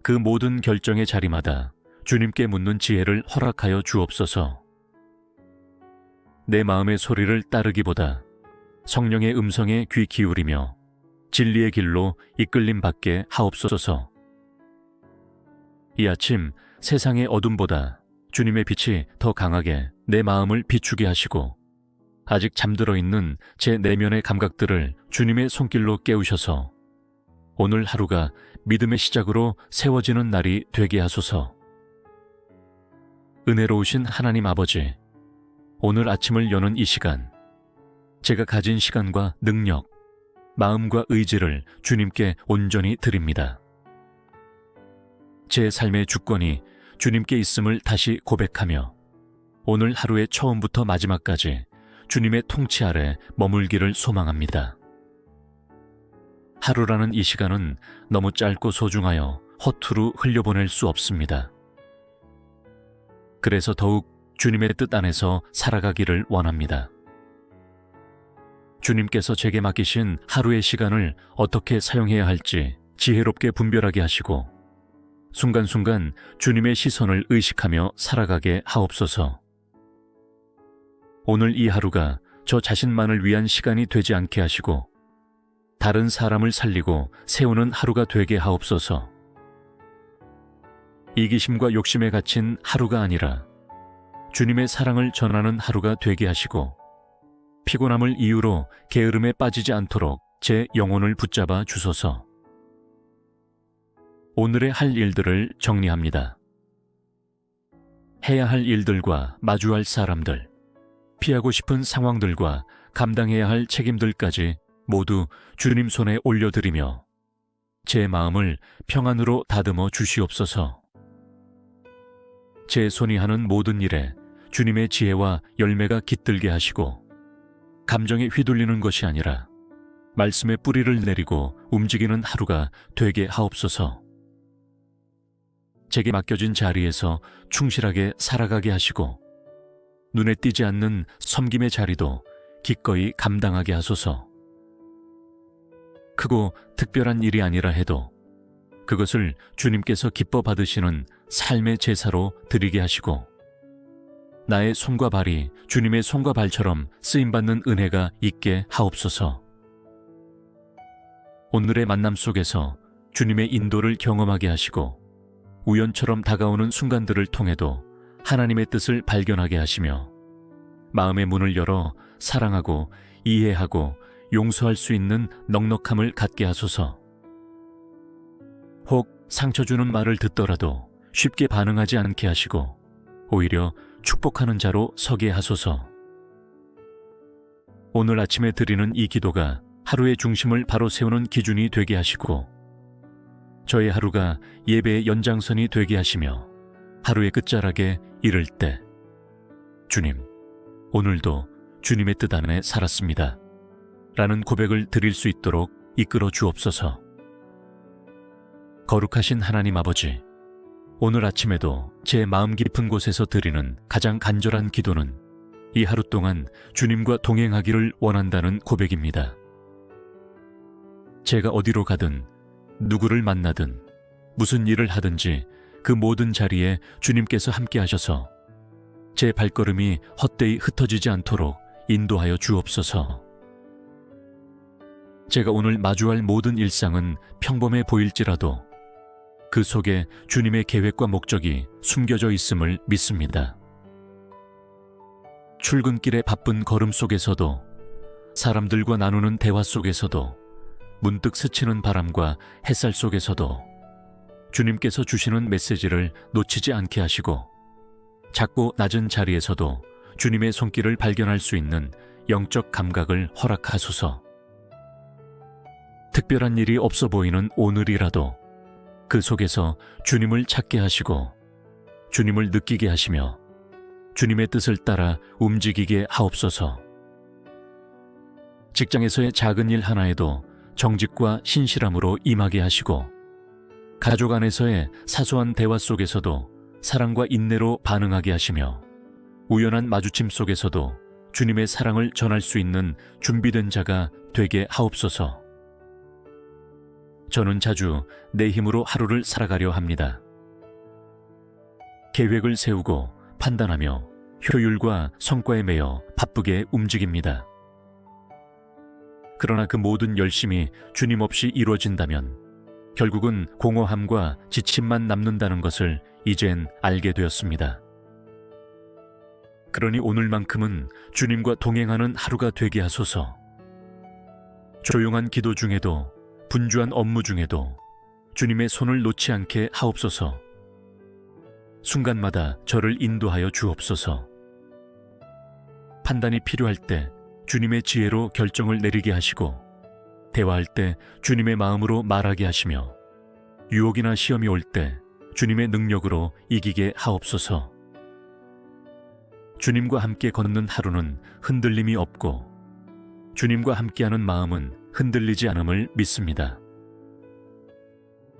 그 모든 결정의 자리마다 주님께 묻는 지혜를 허락하여 주옵소서. 내 마음의 소리를 따르기보다 성령의 음성에 귀 기울이며 진리의 길로 이끌림 받게 하옵소서. 이 아침 세상의 어둠보다 주님의 빛이 더 강하게 내 마음을 비추게 하시고 아직 잠들어 있는 제 내면의 감각들을 주님의 손길로 깨우셔서 오늘 하루가 믿음의 시작으로 세워지는 날이 되게 하소서. 은혜로우신 하나님 아버지, 오늘 아침을 여는 이 시간, 제가 가진 시간과 능력, 마음과 의지를 주님께 온전히 드립니다. 제 삶의 주권이 주님께 있음을 다시 고백하며 오늘 하루의 처음부터 마지막까지 주님의 통치 아래 머물기를 소망합니다. 하루라는 이 시간은 너무 짧고 소중하여 허투루 흘려보낼 수 없습니다. 그래서 더욱 주님의 뜻 안에서 살아가기를 원합니다. 주님께서 제게 맡기신 하루의 시간을 어떻게 사용해야 할지 지혜롭게 분별하게 하시고 순간순간 주님의 시선을 의식하며 살아가게 하옵소서. 오늘 이 하루가 저 자신만을 위한 시간이 되지 않게 하시고 다른 사람을 살리고 세우는 하루가 되게 하옵소서. 이기심과 욕심에 갇힌 하루가 아니라 주님의 사랑을 전하는 하루가 되게 하시고 피곤함을 이유로 게으름에 빠지지 않도록 제 영혼을 붙잡아 주소서. 오늘의 할 일들을 정리합니다. 해야 할 일들과 마주할 사람들, 피하고 싶은 상황들과 감당해야 할 책임들까지 모두 주님 손에 올려드리며 제 마음을 평안으로 다듬어 주시옵소서. 제 손이 하는 모든 일에 주님의 지혜와 열매가 깃들게 하시고 감정에 휘둘리는 것이 아니라 말씀의 뿌리를 내리고 움직이는 하루가 되게 하옵소서. 제게 맡겨진 자리에서 충실하게 살아가게 하시고 눈에 띄지 않는 섬김의 자리도 기꺼이 감당하게 하소서. 크고 특별한 일이 아니라 해도 그것을 주님께서 기뻐 받으시는 삶의 제사로 드리게 하시고 나의 손과 발이 주님의 손과 발처럼 쓰임받는 은혜가 있게 하옵소서. 오늘의 만남 속에서 주님의 인도를 경험하게 하시고 우연처럼 다가오는 순간들을 통해도 하나님의 뜻을 발견하게 하시며 마음의 문을 열어 사랑하고 이해하고 용서할 수 있는 넉넉함을 갖게 하소서. 혹 상처 주는 말을 듣더라도 쉽게 반응하지 않게 하시고 오히려 축복하는 자로 서게 하소서. 오늘 아침에 드리는 이 기도가 하루의 중심을 바로 세우는 기준이 되게 하시고 저의 하루가 예배의 연장선이 되게 하시며 하루의 끝자락에 이를 때 주님, 오늘도 주님의 뜻 안에 살았습니다 라는 고백을 드릴 수 있도록 이끌어 주옵소서. 거룩하신 하나님 아버지, 오늘 아침에도 제 마음 깊은 곳에서 드리는 가장 간절한 기도는 이 하루 동안 주님과 동행하기를 원한다는 고백입니다. 제가 어디로 가든 누구를 만나든 무슨 일을 하든지 그 모든 자리에 주님께서 함께 하셔서 제 발걸음이 헛되이 흩어지지 않도록 인도하여 주옵소서. 제가 오늘 마주할 모든 일상은 평범해 보일지라도 그 속에 주님의 계획과 목적이 숨겨져 있음을 믿습니다. 출근길의 바쁜 걸음 속에서도 사람들과 나누는 대화 속에서도 문득 스치는 바람과 햇살 속에서도 주님께서 주시는 메시지를 놓치지 않게 하시고 작고 낮은 자리에서도 주님의 손길을 발견할 수 있는 영적 감각을 허락하소서. 특별한 일이 없어 보이는 오늘이라도 그 속에서 주님을 찾게 하시고 주님을 느끼게 하시며 주님의 뜻을 따라 움직이게 하옵소서. 직장에서의 작은 일 하나에도 정직과 신실함으로 임하게 하시고 가족 안에서의 사소한 대화 속에서도 사랑과 인내로 반응하게 하시며 우연한 마주침 속에서도 주님의 사랑을 전할 수 있는 준비된 자가 되게 하옵소서. 저는 자주 내 힘으로 하루를 살아가려 합니다. 계획을 세우고 판단하며 효율과 성과에 매여 바쁘게 움직입니다. 그러나 그 모든 열심이 주님 없이 이루어진다면 결국은 공허함과 지침만 남는다는 것을 이젠 알게 되었습니다. 그러니 오늘만큼은 주님과 동행하는 하루가 되게 하소서. 조용한 기도 중에도, 분주한 업무 중에도 주님의 손을 놓지 않게 하옵소서. 순간마다 저를 인도하여 주옵소서. 판단이 필요할 때 주님의 지혜로 결정을 내리게 하시고, 대화할 때 주님의 마음으로 말하게 하시며, 유혹이나 시험이 올 때 주님의 능력으로 이기게 하옵소서. 주님과 함께 걷는 하루는 흔들림이 없고, 주님과 함께하는 마음은 흔들리지 않음을 믿습니다.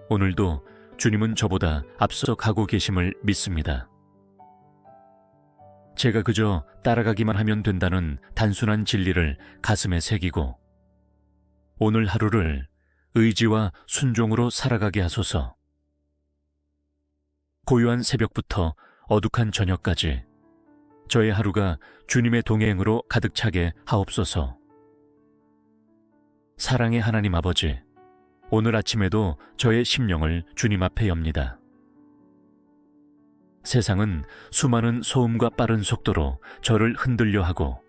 오늘도 주님은 저보다 앞서 가고 계심을 믿습니다. 제가 그저 따라가기만 하면 된다는 단순한 진리를 가슴에 새기고, 오늘 하루를 의지와 순종으로 살아가게 하소서. 고요한 새벽부터 어둑한 저녁까지 저의 하루가 주님의 동행으로 가득 차게 하옵소서. 사랑의 하나님 아버지, 오늘 아침에도 저의 심령을 주님 앞에 엽니다. 세상은 수많은 소음과 빠른 속도로 저를 흔들려 하고,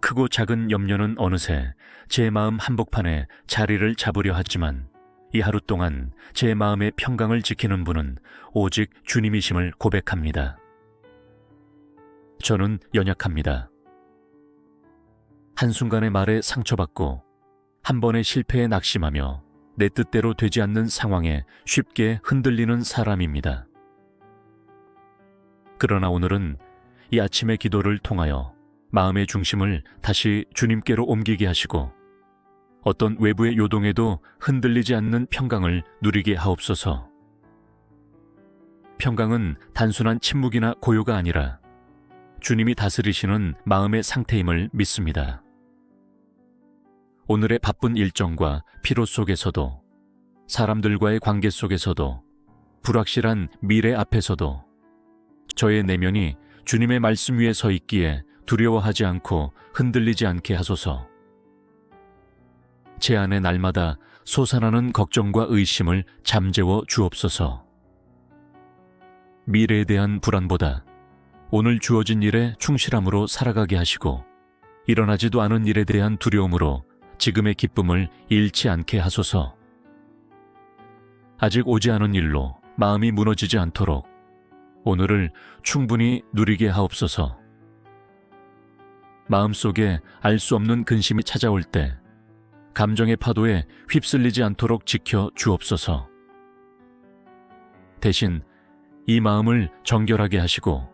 크고 작은 염려는 어느새 제 마음 한복판에 자리를 잡으려 하지만, 이 하루 동안 제 마음의 평강을 지키는 분은 오직 주님이심을 고백합니다. 저는 연약합니다. 한순간의 말에 상처받고 한 번의 실패에 낙심하며 내 뜻대로 되지 않는 상황에 쉽게 흔들리는 사람입니다. 그러나 오늘은 이 아침의 기도를 통하여 마음의 중심을 다시 주님께로 옮기게 하시고, 어떤 외부의 요동에도 흔들리지 않는 평강을 누리게 하옵소서. 평강은 단순한 침묵이나 고요가 아니라 주님이 다스리시는 마음의 상태임을 믿습니다. 오늘의 바쁜 일정과 피로 속에서도, 사람들과의 관계 속에서도, 불확실한 미래 앞에서도 저의 내면이 주님의 말씀 위에 서 있기에 두려워하지 않고 흔들리지 않게 하소서. 제 안에 날마다 솟아나는 걱정과 의심을 잠재워 주옵소서. 미래에 대한 불안보다 오늘 주어진 일에 충실함으로 살아가게 하시고, 일어나지도 않은 일에 대한 두려움으로 지금의 기쁨을 잃지 않게 하소서. 아직 오지 않은 일로 마음이 무너지지 않도록 오늘을 충분히 누리게 하옵소서. 마음속에 알 수 없는 근심이 찾아올 때 감정의 파도에 휩쓸리지 않도록 지켜 주옵소서. 대신 이 마음을 정결하게 하시고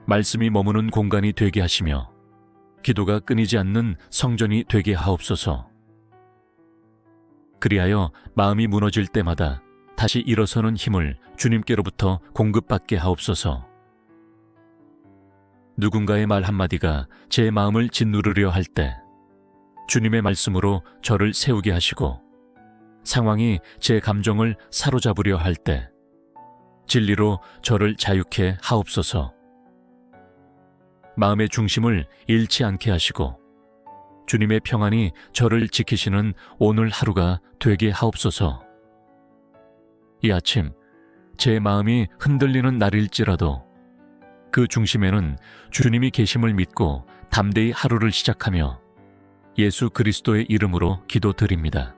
말씀이 머무는 공간이 되게 하시며 기도가 끊이지 않는 성전이 되게 하옵소서. 그리하여 마음이 무너질 때마다 다시 일어서는 힘을 주님께로부터 공급받게 하옵소서. 누군가의 말 한마디가 제 마음을 짓누르려 할 때 주님의 말씀으로 저를 세우게 하시고, 상황이 제 감정을 사로잡으려 할 때 진리로 저를 자유케 하옵소서. 마음의 중심을 잃지 않게 하시고 주님의 평안이 저를 지키시는 오늘 하루가 되게 하옵소서. 이 아침 제 마음이 흔들리는 날일지라도 그 중심에는 주님이 계심을 믿고 담대히 하루를 시작하며 예수 그리스도의 이름으로 기도드립니다.